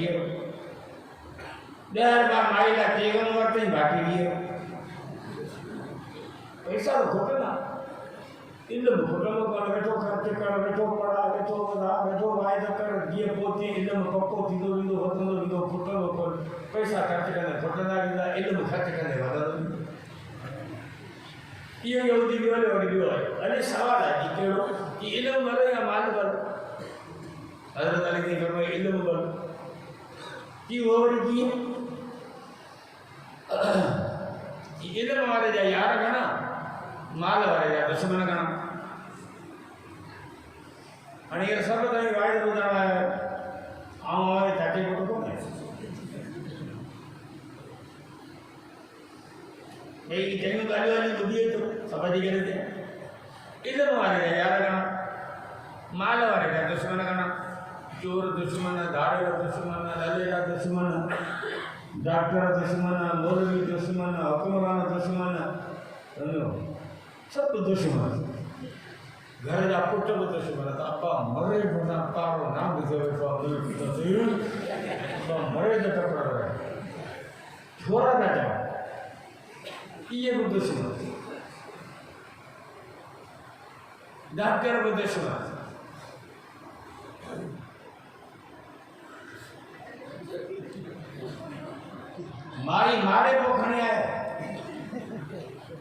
10 रुपया माई लाइ तेगन वरितई बाक़ी 20 पैसा तो घटना इल्मु घटंदो कोन वेठो ख़र्च कर वेठो पढ़ा वेठो वधा वेठो वाइदा कर जीअं पोइ इल्मु पको थींदो वेंदो वधंदो वेंदो घटंदो कोन पैसा ख़र्च कंदे घटंदा वेंदा इल्मु ख़र्च कंदे वधंदो इहो यहूदी ॿियो ॿियो आहे अने सवाल आहे कि कहिड़ो कि इल्मु भलो या माल भलो हज़रत अली जी फरमायो इल्मु भलो कि उहो वरी कीअं इल्मु वारे जा यार घणा माल वारे जा दुश्मन घणा हाणे इहे सभु ताईं वाइदो ॿुधणु आयो ऐं हाणे थाके पुटु कोन्हे भई चङियूं ॻाल्हियूं आहिनि ॿुधी अचो समझी करे थिए इल्मु वारे जा यार घणा माल वारे जा दुश्मन घणा चोर दुश्मन धाड़े दुश्मन लले जा दुश्मन डॉक्टर दुश्मन मौलवी दुश्मन हुक्मरान दुश्मन समझो सब दुश्मन घर जा पुट भी दुश्मन अब्बा मरे बिना पारो ना ॿुधो वेठो अब्बा मरे जो टकरा रहे छोरा था चवनि इहे भी दुश्मन डॉक्टर भी दुश्मन मारी मारे को खणी आया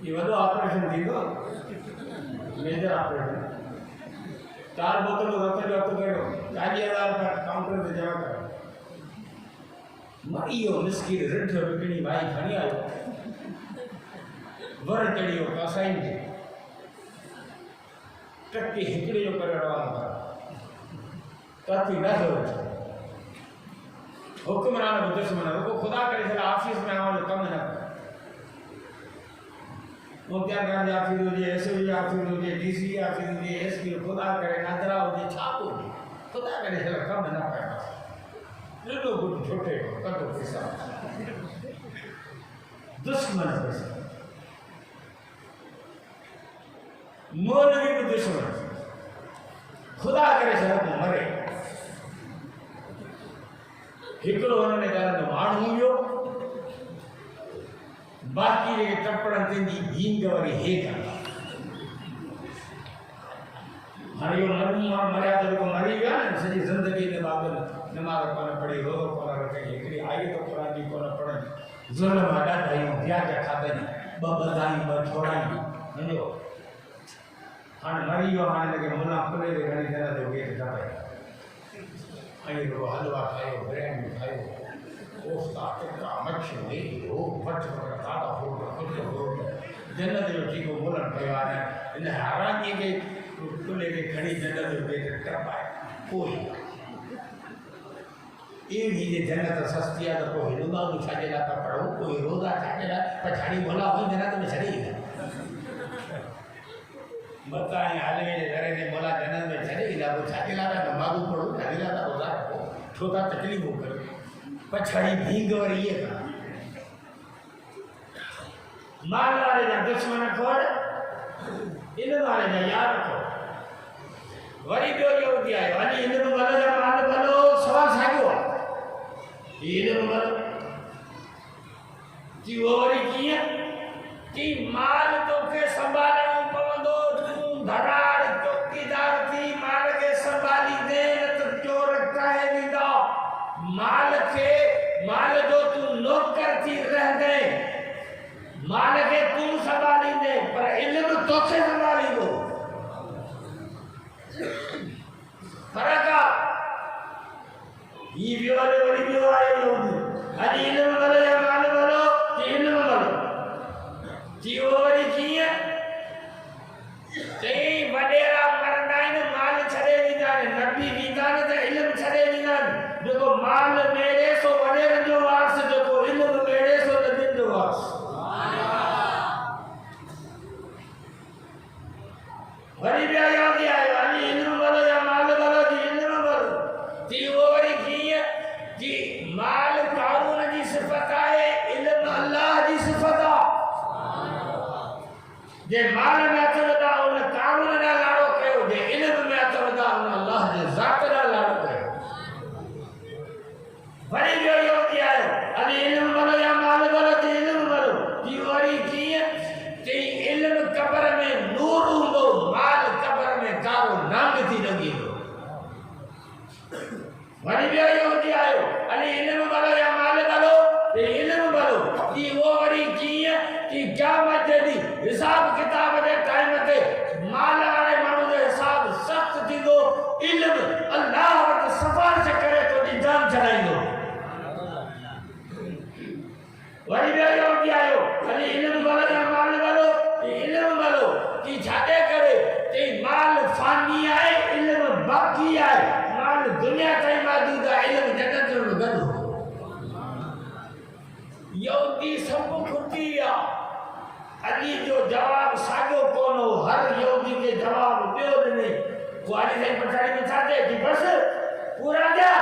ये वॾो ऑपरेशन थींदो मेजर ऑपरेशन 4 बोतलूं रत जो हथु कयो 40,000 रुपया काउंटर ते जमा कयो मां इहो मिस्किन रिढ विकिणी भाई खणी आयो वर चढ़ियो कसाई ते टकी हिकिड़े जो करे रवानो कर काफ़ी न थो हुक्मरान भी दुश्मन रुको खुदा करे छा ऑफिस में आवो कम न मुख्तियार खान जी ऑफिस हुजे एसपी जी ऑफिस हुजे डीसी ऑफिस हुजे एसपी खुदा करे नादरा हुजे छापो खुदा करे छा कम न पाए ॾिठो कुझु छोटे कटो पैसा दुश्मन पैसा मौलवी भी दुश्मन खुदा करे छा मरे हिकिड़ो हुन में ॻाल्हि माण्हू हुयो बाक़ी जेके टपड़नि ते भींग वरी हेठि हाणे इहो मरिया त जेको मरी वियो आहे न सॼी ज़िंदगी नमाज़ कोन पढ़ी रोज़ो कोन रखी हिकिड़ी आयत क़ुर जी कोन पढ़ी ज़ुल्म ॾाढा आहियूं ब्याज खाधई 2 ॿधाई 2 छोड़ाई सम्झो हाणे मरी वियो हाणे हिनखे मुला खुले ते घणी जॻह ते गेट ठपाए ऐं रुगो हलवा खायो बिरयानी खायो कोफ्ता टिक्का मच्छी हो मठ ॾाढा फूट कुझु फूट जन्नत जो टीको ॻोल्हणु पियो आहे हिन हैरानीअ खे खुले खे खणी जन्नत जो गेट टपाए पोइ अहिड़ी जे जन्नत सस्ती आहे त पोइ रोज़ा बि छाजे लाइ था पढ़ूं कोई रोज़ा छाजे लाइ पर छाड़ी भला हुई जन्नत में छॾे ईंदा बताएं हालवे जे घर ने मोला जनम में छॾे ईंदा पोइ छा लादा त मागू पड़ो छा लादा रोज़ा छो था तकलीफ़ूं कयो पछाड़ी भींग वरी इहे करा माल वारे जा दुश्मन खोड़ इन वारे जा यार खोड़ वरी ॿियो इहो थी आयो हली इन मल जा माल भलो सवा साॻियो आहे इन मल जी वो वरी कीअं कि माल तोखे संभालणो पवंदो तूं धड़ाड़ चौकीदार थी माल खे संभाली दे न त चोर काहे ॾींदा माल जो तूं नौकर थी रहंदे माल खे तूं संभालींदे पर इल्म तोखे संभालींदो फर्क़ आहे ही वरी ॿियो आयो अॼु इल्म भलो या माल भलो कि इल्म भलो जी वो वरी कीअं चई वॾेरा मरंदा आहिनि माल छॾे ॾींदा आहिनि नबी ॾींदा आहिनि त इल्म छॾे ॾींदा आहिनि जेको माल मेड़े सो वॾेरनि जो वारस जेको इल्म मेड़े सो नबियुनि जो वारस वरी ॿिया यादि आयो हली इल्म भलो या माल भलो जी इल्म भलो जी वो वरी कीअं जी माल कारून जी सिफ़त आहे इल्म अल्लाह जी सिफ़त आहे जे माल में अथव त उन कारून ॾांहुं लाड़ो कयो जे इल्म में अथव त उन अल्लाह जे ज़ात ॾांहुं लाड़ो कयो वरी ॿियो इहो थी आयो हली इल्म भलो या माल भलो जी इल्म भलो जी वरी कीअं चई इल्म क़बर में नूर हूंदो माल क़बर में कारो नांग थी लॻींदो वरी ॿियो इहो थी आयो हली इल्म भलो या माल भलो जी इल्म भलो जी वो वरी कीअं कि क़यामत जे ॾींहुं हिसाब किताब जे टाइम ते माल वारे माण्हू जो हिसाब सख़्त थींदो इल्म अल्लाह वटि सिफ़ारिश करे तुंहिंजी जान छॾाईंदो वरी ॿियो इहो थी आयो हली इल्म भलो या माल भलो इल्म भलो कि छाॾे करे चई माल फ़ानी आहे इल्म बाक़ी आहे माल दुनिया ताईं महदूद आहे इल्म जन्नत में गॾु यहूदी सभु खुटी आहे अली जो जवाब साॻियो कोन हो हर यहूदी खे जवाब ॿियो ॾिने को अली साईं पछाड़ी में छा चए कि बसि पूरा ॾिया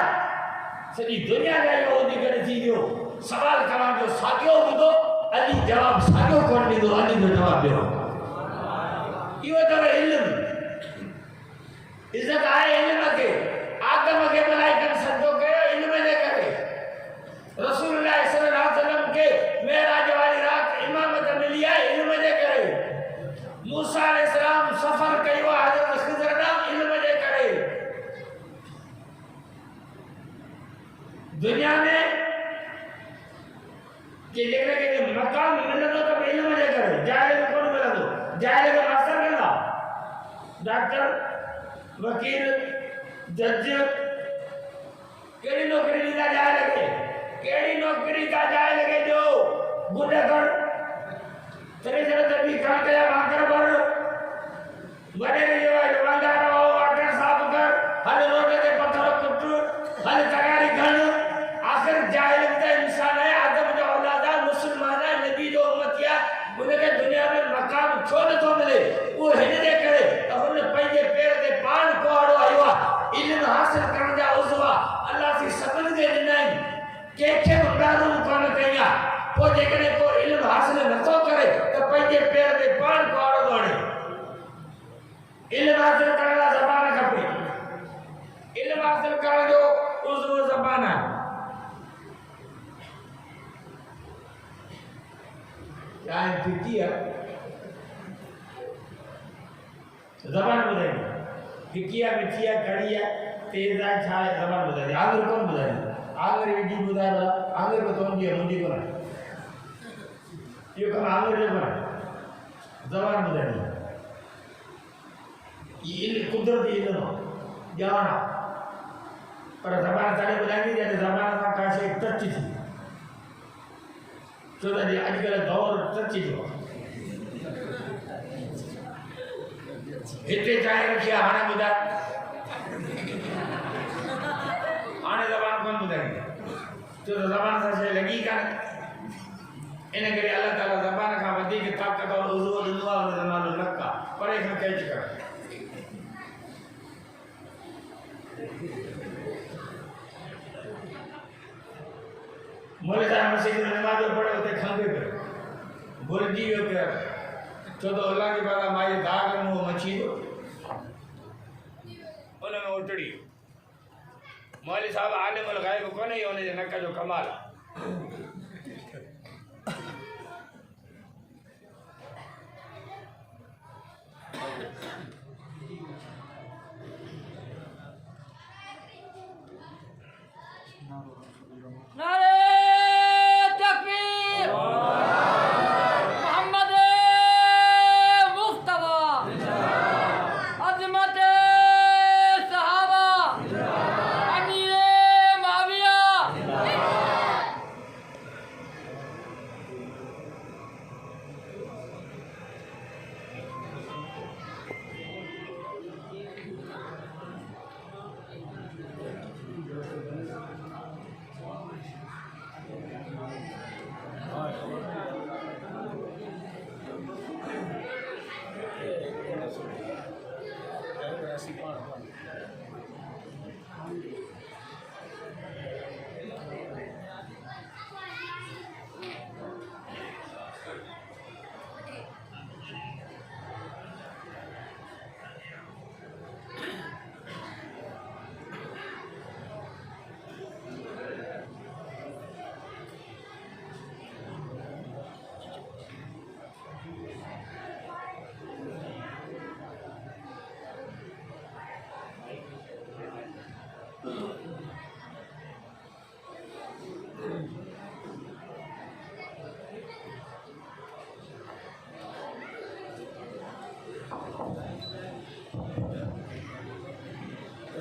सॼी दुनिया जा यहूदी गॾु थी वियो सवाल करण जो साॻियो ॿुधो अली जवाब साॻियो कोन ॾींदो अली जो जवाब ॿियो इहो अथव इल्म इज़त आहे इल्म खे आदम खे मलाइकनि सजदो कयो इल्म जे करे रसूलुल्लाह सल्लल्लाहु अलैहि वसल्लम के मेराज वाली रात इमामत मिली आहे इल्म जे करे मूसा अलैहिस्सलाम सफ़र कयो आहे हज़रत ख़िज़र ॾांहुं इल्म जे करे दुनिया में कि जेकॾहिं मकाम मिलंदो त इल्म जे करे जाहिल खे कोन मिलंदो जाहिल खे मास्टर कंदा डॉक्टर वकील जज कहिड़ी नौकरी ॾींदा जाहिल खे केड़ी नौकरी का जाए लगे जो गुंडे कर तेरे जरा तभी काम किया वाकर पर बड़े जो वांगा रहो वाटर साफ कर हर रोड के पत्थर कुट हर तगारी घण आखिर जाए लगता इंसान है आदम जो औलाद है मुसलमान है नबी जो उम्मतिया उनके दुनिया में मकाम छो न तो मिले वो हिने करे तो हमने पंहिंजे पैर ते पाण कोड़ो आयो इल्म हासिल करण जा उज़वा अल्लाह सी सभिनी खे ॾिना आहिनि कंहिंखे बि ॿाहिरूं कोन कई आहे पोइ जेकॾहिं को इल्म हासिल नथो करे त पंहिंजे पेर ते पाण कुआड़ो थो हणे इल्म हासिल करण लाइ ज़बान खपे इल्म हासिल करण जो उज़्व ज़बान आहे चाहे फिटी आहे ज़बान ॿुधाईंदी फिकी आहे मिठी आहे कड़ी आहे तेज़ आहे छा आहे ज़बान ॿुधाईंदी आख़िर कोन ॿुधाईंदी आंगर विझी ॿुधाए भला आंगर को तोड़ दिया मुंहिंजी कोन इहो कमु आंगर जो कोन ज़बान ॿुधाईंदी ये कुदरती इल्म ॼाण आहे पर ज़बान तॾहिं ॿुधाईंदी जॾहिं ज़बान सां का शइ टच थी छो त अॼुकल्ह दौर टच थियो हिते चांहि रखी आहे हाणे ॿुधाए हाणे ज़बान कोन ॿुधाईंदी छो त ज़बान सां शइ लॻी कान्हे इन करे अलाह ताला ज़बान खां वधीक ताक़त और उज़्व ॾिनो आहे हुन जो नालो लक आहे परे खां कैच कर। मोले साहब मस्जिद में नमाज पढ़े उते खंबे पे बुरजी वियो पिया छो तो अल्लाह जी बाला माई दाग में वो मच्छी दो उनमें उतड़ी मौलवी साहब आलिमुल गायब कोने उन जे नक जो कमाल
नारे तकबीर मोहम्मद मुस्तफा अज़मत सहाबा अमीर माविया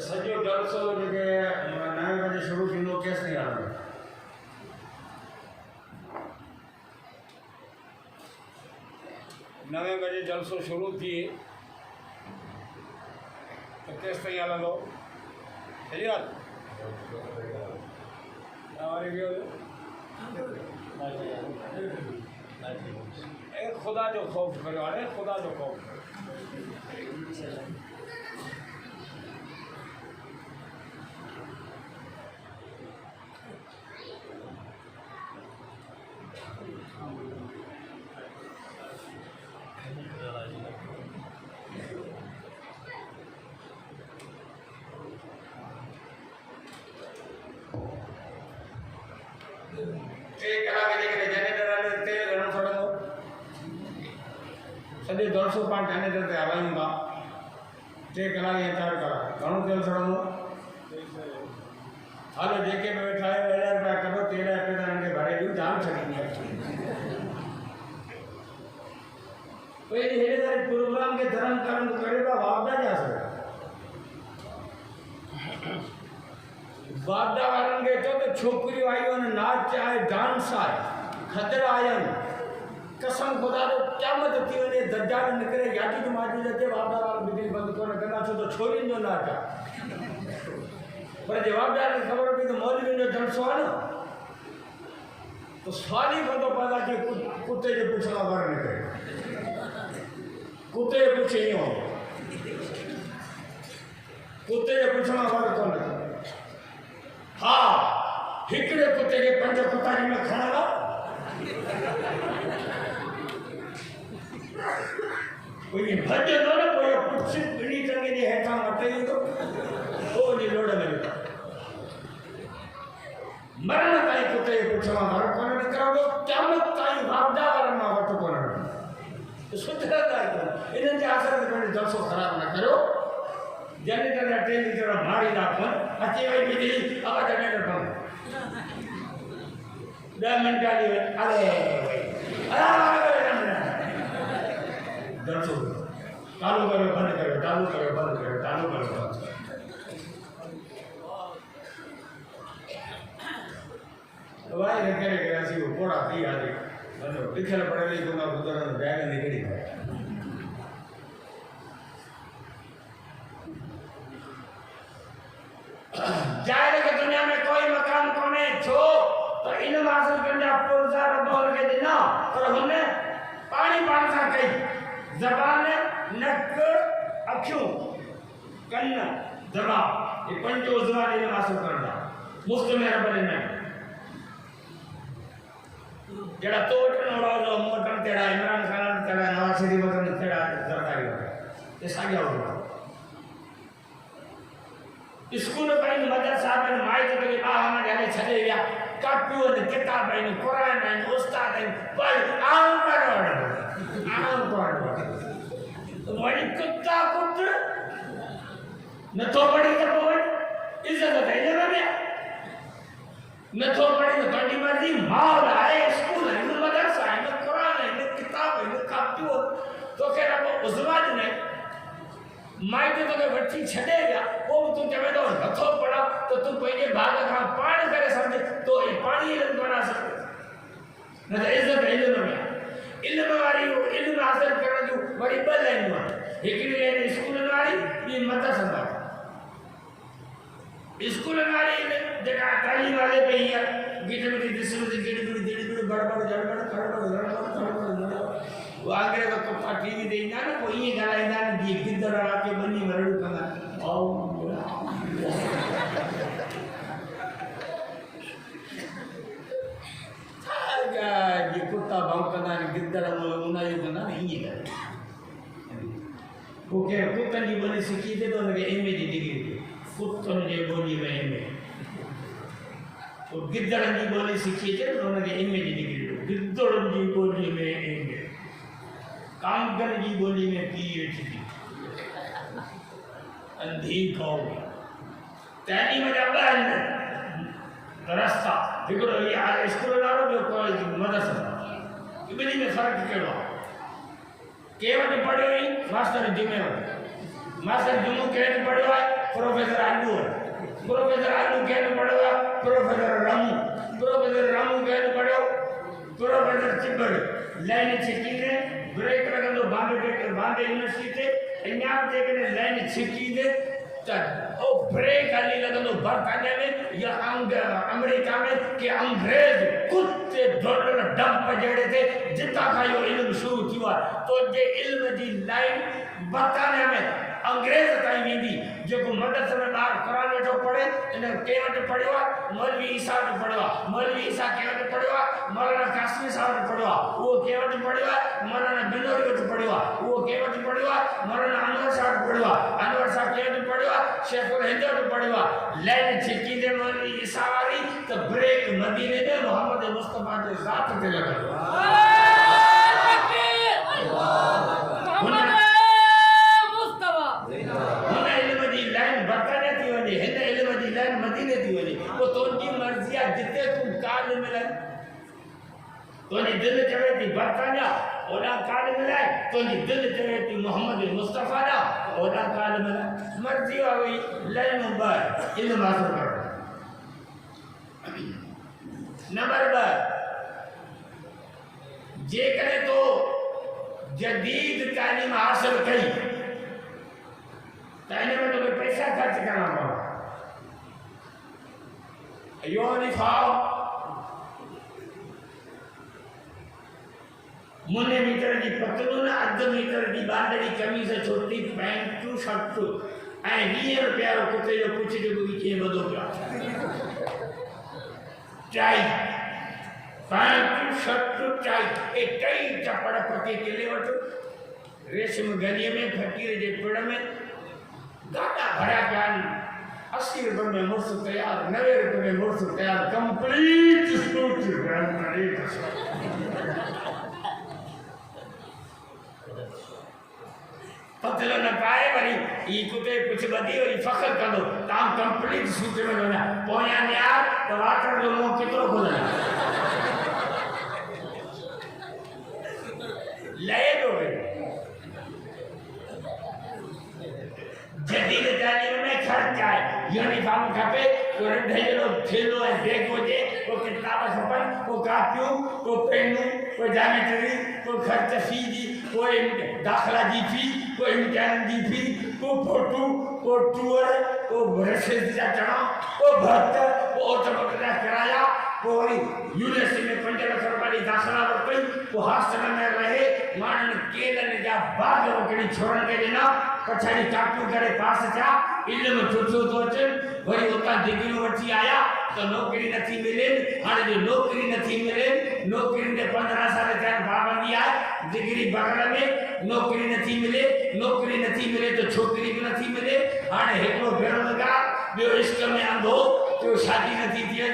सजो जलसो जेके 9 बजे शुरू थींदो केस नहीं आवे 9 बजे जलसो शुरू थिए तो केस ताईं हलंदो सही ॻाल्हि वरी ॿियो ख़ुदा जो ख़ौफ़ करियो हाणे ख़ुदा जो ख़ौफ़ सॼे 200 पाण जनरेटर ते हलायूं था 3 कलाक या 4 कलाक घणो तेल सड़ंदो हालो जेके बि वेठा आहियो 1000 रुपया कढो 13 रुपया हिननि खे भरे ॾियूं जाम छॾींदी आहे कोई हेॾे सारे प्रोग्राम खे धर्म करण करे था वापदा जा सघे वापदा वारनि खे चओ त छोकिरियूं आयूं आहिनि नाच आहे डांस आहे खतरा आया आहिनि कसम खुदा जो क़यामत थी वञे दज्जाल निकिरे याजूज माजूज अचे वापदा वारा बिजली बंदि कोन कंदा छो त छोरियुनि जो नाच आहे पर जे वापदा खे ख़बर पई त मौलवियुनि जो जलसो आहे न तो सवाल ही बंदो पैदा कि कुत्ते जे पुछड़ा वर निकिरे कुत्ते जे पुछे ईअं कुत्ते जे पुछड़ा वर कोन हा हिकिड़े कुत्ते खे 5 कुत्ता जंहिंमें खणंदा कोई भॼंदो न कोई पुछ ॿिनी टंगे जे हेठां मटे ईंदो पोइ जी लोड़ में मरण ताईं कुत्ते जे पुछड़ा वर कोन निकिरंदो क़यामत ताईं वापदा वारनि मां वटि कोन सुठा ॻाल्हि इन्हनि जे आख़िर में पंहिंजो जलसो ख़राबु न करियो जनरेटर जा 3 लीटर मारी था कोन अची वई बिजली अब जनरेटर बंदि 10 मिनट हली वई अरे जलसो चालू करियो बंदि करियो चालू करियो बंदि करियो चालू करियो बंदि करियो वाई करे असीं कोड़ा थी हाली लिखियल पढ़ियल ई कोन गुज़रण बैग निकिरी पए जाहिर के दुनिया में कोई मकान कोने छो तो इन वासल कंजा पुरज़ा रबोल के दिना पर हुने पानी पाण सा कई जबान
नक अखियूं कन दबाव ये पंज उज़वा ॾे हासिल करंदा मुफ़्त में रब ॾिना जड़ा तो वठण वारा जो मोटन तेड़ा इमरान खान तेड़ा नवाज शरीफ वटन तेड़ा सरकारी वटन ये साॻिया हुआ स्कूल में मदरसा में माइट के ॿार हाणे छॾे विया कापियूं आहिनि किताब आहिनि क़ुरान आहिनि उस्ताद आहिनि पर आम पढ़णु वरी कुत्ता कुत नथो पढ़ी त पोइ इज़त त हिन में विया नथो पढ़ी त पंहिंजी मर्ज़ी माहौल आहे स्कूल आहिनि मदरसा आहिनि क़ुरान आहिनि किताब आहिनि कापियूं तोखे रब उज़वा ॾिनई माइट तोखे वठी छॾे विया पोइ तूं चवे थो नथो पढ़ा त तूं पंहिंजे भाग खां पाण करे सम्झ तो पाणी इल्मु बना सघे न त इज़त इल्म में आहे इल्म वारी इल्मु हासिल करण जूं वरी ॿ लाइनूं आहिनि हिकिड़ी लाइन स्कूलनि वारी ॿी मदरसनि वारी स्कूलनि वारी जेका तालीम वारे पे हींअर गिट मिटी ॾिस गिड़ बड़बड़ जड़बड़ खड़बड़ वो अंग्रेज को टीवी दे ईंदा न पोइ ईअं ॻाल्हाईंदा आहिनि जीअं गिदड़ के बनी वरड़ू कंदा जी कुत्ता भौंकंदा आहिनि गिदड़ उनायूं कंदा आहिनि ईअं ॻाल्हि पोइ केरु कुतनि जी ॿोली सिखी थिए त हुनखे एम ए जी डिग्री कुतनि जे ॿोली में एम ए पोइ गिदड़नि जी ॿोली सिखी अचे त हुनखे एम ए जी डिग्री गिदड़नि जी ॿोली में एम ए कांगड़ की बोली में PhD अंधी कौम तैनी में जब रास्ता हिकिड़ो ये स्कूल वारो जो कॉलेज मदरसा ॿिन्ही में फ़र्क़ु कहिड़ो आहे के वटि पढ़ियो ई मास्टर जुमे मास्टर जुमो के वटि पढ़ियो आहे प्रोफेसर आलू प्रोफेसर आलू के वटि पढ़ियो आहे प्रोफेसर रामू के वटि पढ़ियो प्रोफेसर चिबर लाइन छिकी ने ब्रेक लगंदो बांबे यूनिवर्सिटी ते अञा बि जेकॾहिं लाइन छिकी ने त ओ ब्रेक हली लगंदो बरतानिया में या अमेरिका में कि अंग्रेज कुत्ते दौड़ण डंप जहिड़े ते जितां खां इहो इल्मु शुरू थियो आहे तो जे इल्म जी लाइन बरतानिया में अंग्रेज ताईं वेंदी जेको मदरसे में ॿार क़ुरान वेठो पढ़े इन के वटि पढ़ियो आहे मौलवी ईसा वटि पढ़ियो आहे मौलवी ईसा के वटि पढ़ियो आहे मौलाना कासमी साहब वटि पढ़ियो आहे उहो के वटि पढ़ियो आहे मौलाना बिनोरी वटि पढ़ियो आहे उहो के वटि पढ़ियो आहे मौलाना अनवर साहब वटि पढ़ियो आहे अनवर साहब के वटि पढ़ियो आहे शेखुल हिंद वटि पढ़ियो आहे लाइन छिकींदे मौलवी ईसा वारी त ब्रेक मदीने में मोहम्मद मुस्तफा जे ज़ात ते लॻंदो तुझी दिल चवे थी बरतानिया ओडा काल मिलाए तुझी दिल चवे थी मोहम्मद मुस्तफा दा ओडा काल मिलाए मर्जी हुई लाइन नंबर इल्म हासिल कर नंबर 2 जे करे तो जदीद तालीम हासिल कई ताने में तो पैसा खर्च करना पड़ा यूनिफॉर्म मुने मीटर की पतलून अध मीटर की बांधड़ी कमीज छोटी पैंट शर्ट ऐं 20 रुपया कुत्ते जो कुछ जो खे वधो पिया टाई पैंट शर्ट टाई ए टई चपड़ पके किले वटो रेशम गली में फकीर जे पिड़ में गाड़ा भरा कान 80 रुपए में मुर्स तैयार 90 रुपए में मुर्स तैयार कंप्लीट सूट पतलो न पाए वरी ई कुते कुछ बदी वरी फखर कंदो तां कंप्लीट सूट में वना पोया यार तो वाटर जो मुंह कितरो खोलना ले दो जदीद तालीम में खर्च है यूनिफॉर्म खपे तो ढेलो थेलो है बैग होजे वो किताब खपन वो कापियों वो पेनू वो ज्योमेट्री वो खर्च फी दी वो दाखला जी फी वो इम्तिहान जी फी वो फोटो वो टूर वो ब्रशेस जा चढ़ा वो भत्ता वो ऑटोमोटिव का किराया कोई यूनिवर्सिटी में 5 लाख रुपया जी दाखिला वरतई वो हॉस्टल में रहे मानन केलन जा बाग रोकड़ी छोड़न के ॾिना पछाड़ी चाकू करे पास थिया इल्म छुटो तो अचन वरी उता डिग्री वठी आया तो नौकरी नथी मिले हाणे जो नौकरी नथी मिले नौकरी ने 15 साल थिया पाबंदी आहे डिग्री बगल में नौकरी नथी मिले तो छोकरी भी नथी मिले हाणे हिकड़ो बेरोजगार बियो इश्क में अंधो तो शादी नथी थिए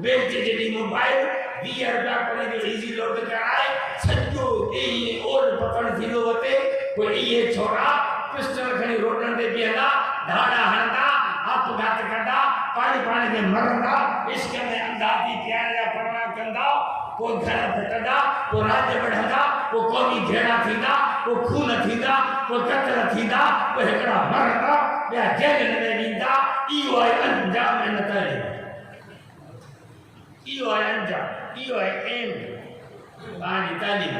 बेच जडी मोबाइल 20 रुपया करे जो इजी लोड कराए सजो ए ओल पकड़ थींदो वते कोई ये छोरा पिस्टल खणी रोडन ते बीहंदा ढाड़ा हणंदा अपघात कंदा पानी में मरंदा इश्क में अंधा थी प्यार जा परना कंदा को घर फिटंदा को राज्य बढ़ंदा को कौमी घेड़ा थींदा को खून थींदा को कत्ल थींदा को हिकड़ा मरंदा ॿिया जेल में वेंदा इहो आहे अंजाम नतीजो इहो आहे अंजाम इहो आहे एम तव्हांजी तालीम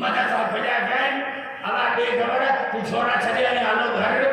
मदद सां भॼा कनि अला ॾे ख़बर तूं छोरा छॾे आया हलो घर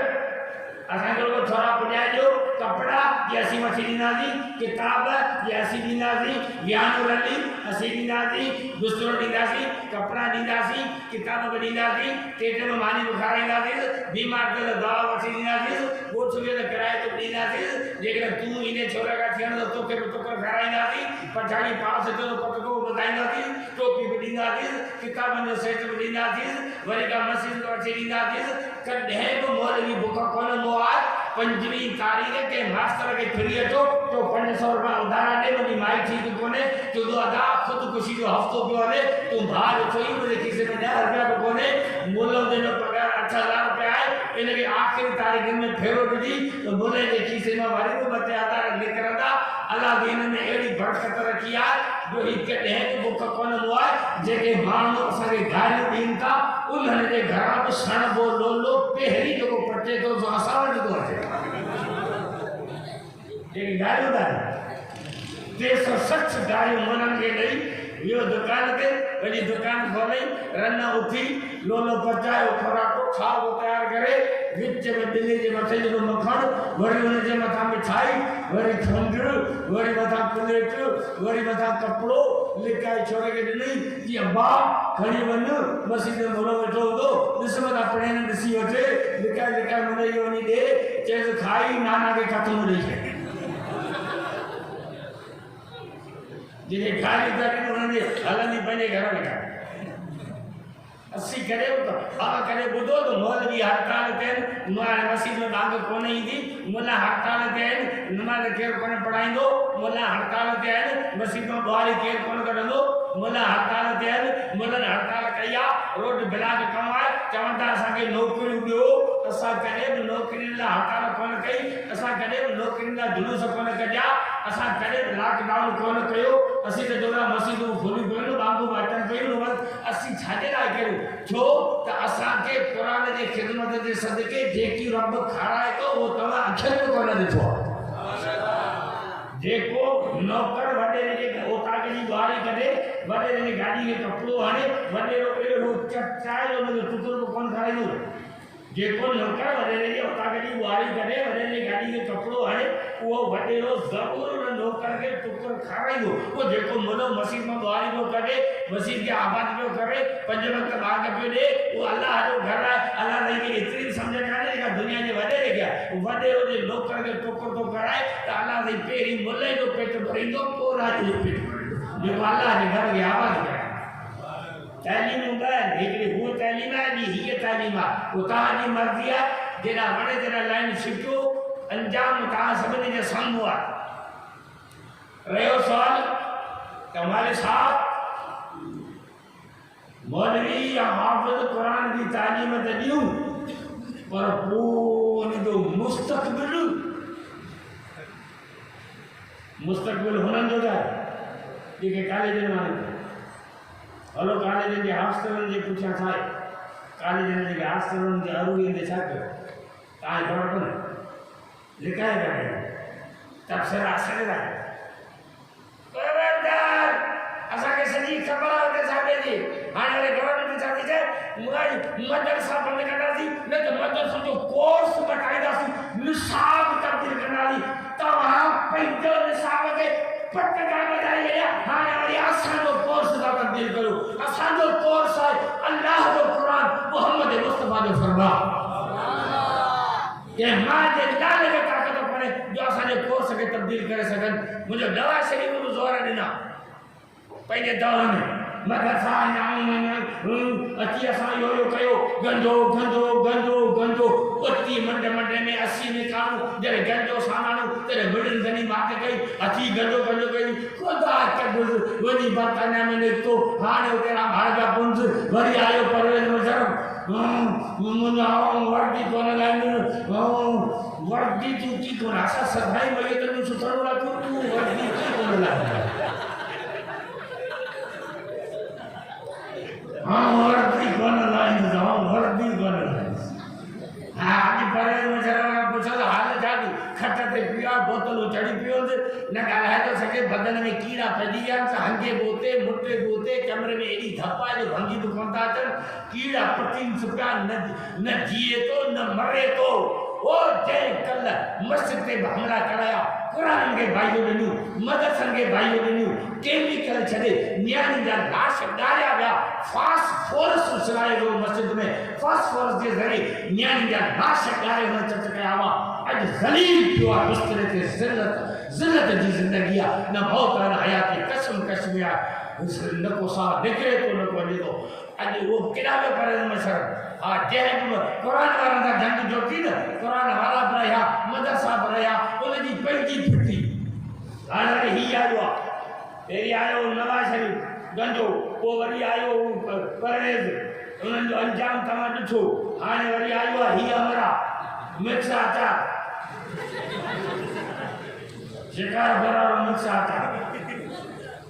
असांखे रुगो छोरा पुॼाइजो कपिड़ा जे असीं वठी ॾींदासीं किताब जे असीं ॾींदासीं ज्ञान रली असीं ॾींदासीं दुस्तूर ॾींदासीं कपिड़ा ॾींदासीं किताब बि ॾींदासीं पेट में मानी बि खाराईंदासीं बीमार थिए त दवा वठी ॾींदासीं ॻोठ खे त किराए ते ॾींदासीं जेकॾहिं तूं इन छोरा खां थियण त तोखे बि टुकर खाराईंदासीं पछाड़ी पास थियो त पटको ॿुधाईंदासीं टोपी बि ॾींदासीं किताबनि जो सेट बि ॾींदासीं वरी का मशीन वठी ॾींदासीं कॾहिं बि मौलवी बुख कोन हूंदो आहे 5वीं तारीख़ के मास्टर के फ्री अचो तो 500 रुपया उधार दे मुझी माई ठीक कोने तो दो अदा खुदकुशी जो हफ्तो पियो हले तू भाग छोई मुझे खीसे में 10 रुपया तो कोने मोलो जो पगार 8000 रुपया है इनके आखिरी तारीख़ में फेरो दी तो मोले के खीसे में वारी को बचे आधार निकरदा अल्लाह दीन में एड़ी बरकत रखी है जो एक ॾह बुख कोन हुआ जेके माण्हू असांखे गारियूं ॾीनि था उन्हनि जे घरां बि सणबो लोलो पहिरीं जेको पचे थो सो असां वटि थो अचे जेके गारियूं था 360 गारियूं उन्हनि खे ॾेई वियो दुकान ते वञी दुकान खोली रन उथी लोलो पचायो खोराको खाओ तयार करे विच में बिल्ली जे मथे जो मखण वरी उन जे मथा मिठाई वरी खंडु वरी मथा प्लेट वरी मथा कपड़ो लिकाए छोरे के ॾिनई कि अब्बा खणी वञ मस्जिद में मोनो वेठो हूंदो ॾिस मथा प्रेन ॾिसी वठे लिकाए मुंडे जो वञी ॾे चएसि खाई नाना खे ख़तमु ॾेई छॾ जिने गाली दरी उन्होंने हलनी बने घर में अस्सी करे तो बाबा करे बुधो तो मौलवी हड़ताल तेन मारे मस्जिद में बांग कोने ही थी मुल्ला हड़ताल तेन नमाज केर कोने पढ़ाइंदो मुल्ला हड़ताल तेन मस्जिद में बाहरी केर कोने करंदो मुल्ला हड़ताल तेन मुल्ला हड़ताल कया रोड ब्लाक कमाए चवंदा असा के नौकरी दियो असा करे नौकरी ला हड़ताल कोन कई असा करे नौकरी ला जुलूस कोन कया असा करे लॉकडाउन कोन कयो असी तो जोड़ा मस्जिद खोली कोन बांगो बाटन कयो असी छाजे ला कयो छो त असा के कुरान जे खिदमत जे सदके जेकी रब खाराए तो वो तवा अखर में कोन दिठो जेको नौकर वडे जे ओता के बारी कदे वडे जे गाड़ी के कपड़ो हाने वडे रो एड़ो चाय जो टुकड़ो कोन खाइनो जेको नौकर वडे जे ओता के बारी कदे वडे जे गाड़ी के कपड़ो हाने वो वडे रो जरूर नौकर के टुकड़ खाइनो वो जेको मनो मस्जिद में बारी को करे मस्जिद के आबाद को करे 5 वक्त भाग पे दे वो अल्लाह जो घर है अल्लाह नहीं के इतनी समझ काने का दुनिया ने वडे रे क्या वडे रो जे नौकर के टुकड़ तो कराए तो अल्लाह ने पेरी मुल्ले जो पेट भरिंदो पूरा जो पेट भरिंदो जो अल्लाह ने घर के आबाद करे तालीम बन एकड़ी वो तालीम है नी ही तालीम है उता जी मर्जी है जेना वडे तेरा लाइन छिटो अंजाम ता सबने जे सामू आ रहो सवाल हमारे साथ मौलवी या हाफिज कुरान की तालीम तो दियूं पर पूरी तो मुस्तकबिल हुननि जो है जेके कॉलेज में हलो कॉलेज के हॉस्टल के पुठियां ठाहे कॉलेज के हॉस्टल के अरूरी ने छा कयो तव्हांखे ख़बर कोन्हे लिकाए पिया तबसरा सड़दा खबरदार असांखे सॼी ख़बर आहे हुते साहिब जी हाणे वरी गवर्नमेंट छा थी चए मदरसा बंदि कंदासीं न त मदरसो जो कोर्स बटाईंदासीं निसाब तब्दील कंदासीं तव्हां मरहबा के मां जे लाल के ताकत पड़े जो असांजे कोर्स खे तब्दील करे सघन मुंहिंजो दवा शरीफ़ में ज़ोर ॾिना पंहिंजे दौर में मदरसा अची असां इहो कयो गंदो गंदो गंदो गंदो उती मंडे मंडे में 80 में कानू जॾहिं गंदो सामानू तॾहिं मिड़नि घणी मात कई अची गंदो गंदो कई खुदा के वञी बर्तानिया में निकितो हाणे उते भाड़ा पुंज वरी आयो परवेज़ मुशर्रफ मुंहिंजा वर्दी कोन लाईंदो वर्दी तूं की कोन असां सदाई वई त तूं सुठो रखूं तूं वर्दी की कोन लाईंदो हाँ वर्दी कोन लाईंदो वर्दी कोन लाईंदो हाँ अॼु परवेज़ मुशर्रफ पुछो त हाल छा थी खट ते पियो बोतलूं चढ़ी पियो न ॻाल्हाए थो सघे बदन में कीड़ा पइजी विया आहिनि हंगे बोते मुटे बोते कमरे में एॾी धप आहे जो भंगी बि कोन था अचनि कीड़ा पटीन सुपिया न जीए थो न मरे थो ओ जंहिं कल्ह मस्जिद ते हमला कराया कुरान के भाइयों ॾिनूं मदरसनि खे भाइयों ॾिनूं केमिकल छॾे नियाणी जा लाश ॻारिया विया फास्फोरस उछलाए वियो मस्जिद में फास्फोरस जे ज़रिए नियाणी जा लाश ॻारे हुन चच कया हुआ अॼु ज़लील पियो आहे बिस्तरे ते ज़िल्लत जी ज़िंदगी आहे न मौत न हयाती कसम कसम आहे न को साह निकिरे थो न को वञे थो अॼु उहो केॾा पियो परवेज़ मुशर्रफ हाँ जंहिं कुरान वारनि सां जंग जो थी न कुरान वारा बि रहिया मदरसा बि रहिया उनजी पंहिंजी फिटी हाणे वरी हीउ आयो आहे पहिरीं आयो नवाज़ शरीफ़ गंजो पोइ वरी आयो परवेज़ उन्हनि जो अंजाम तव्हां ॾिठो हाणे वरी आयो आहे हीउ अमरा मिक्स आचार शिकार बराबर मिक्स आचार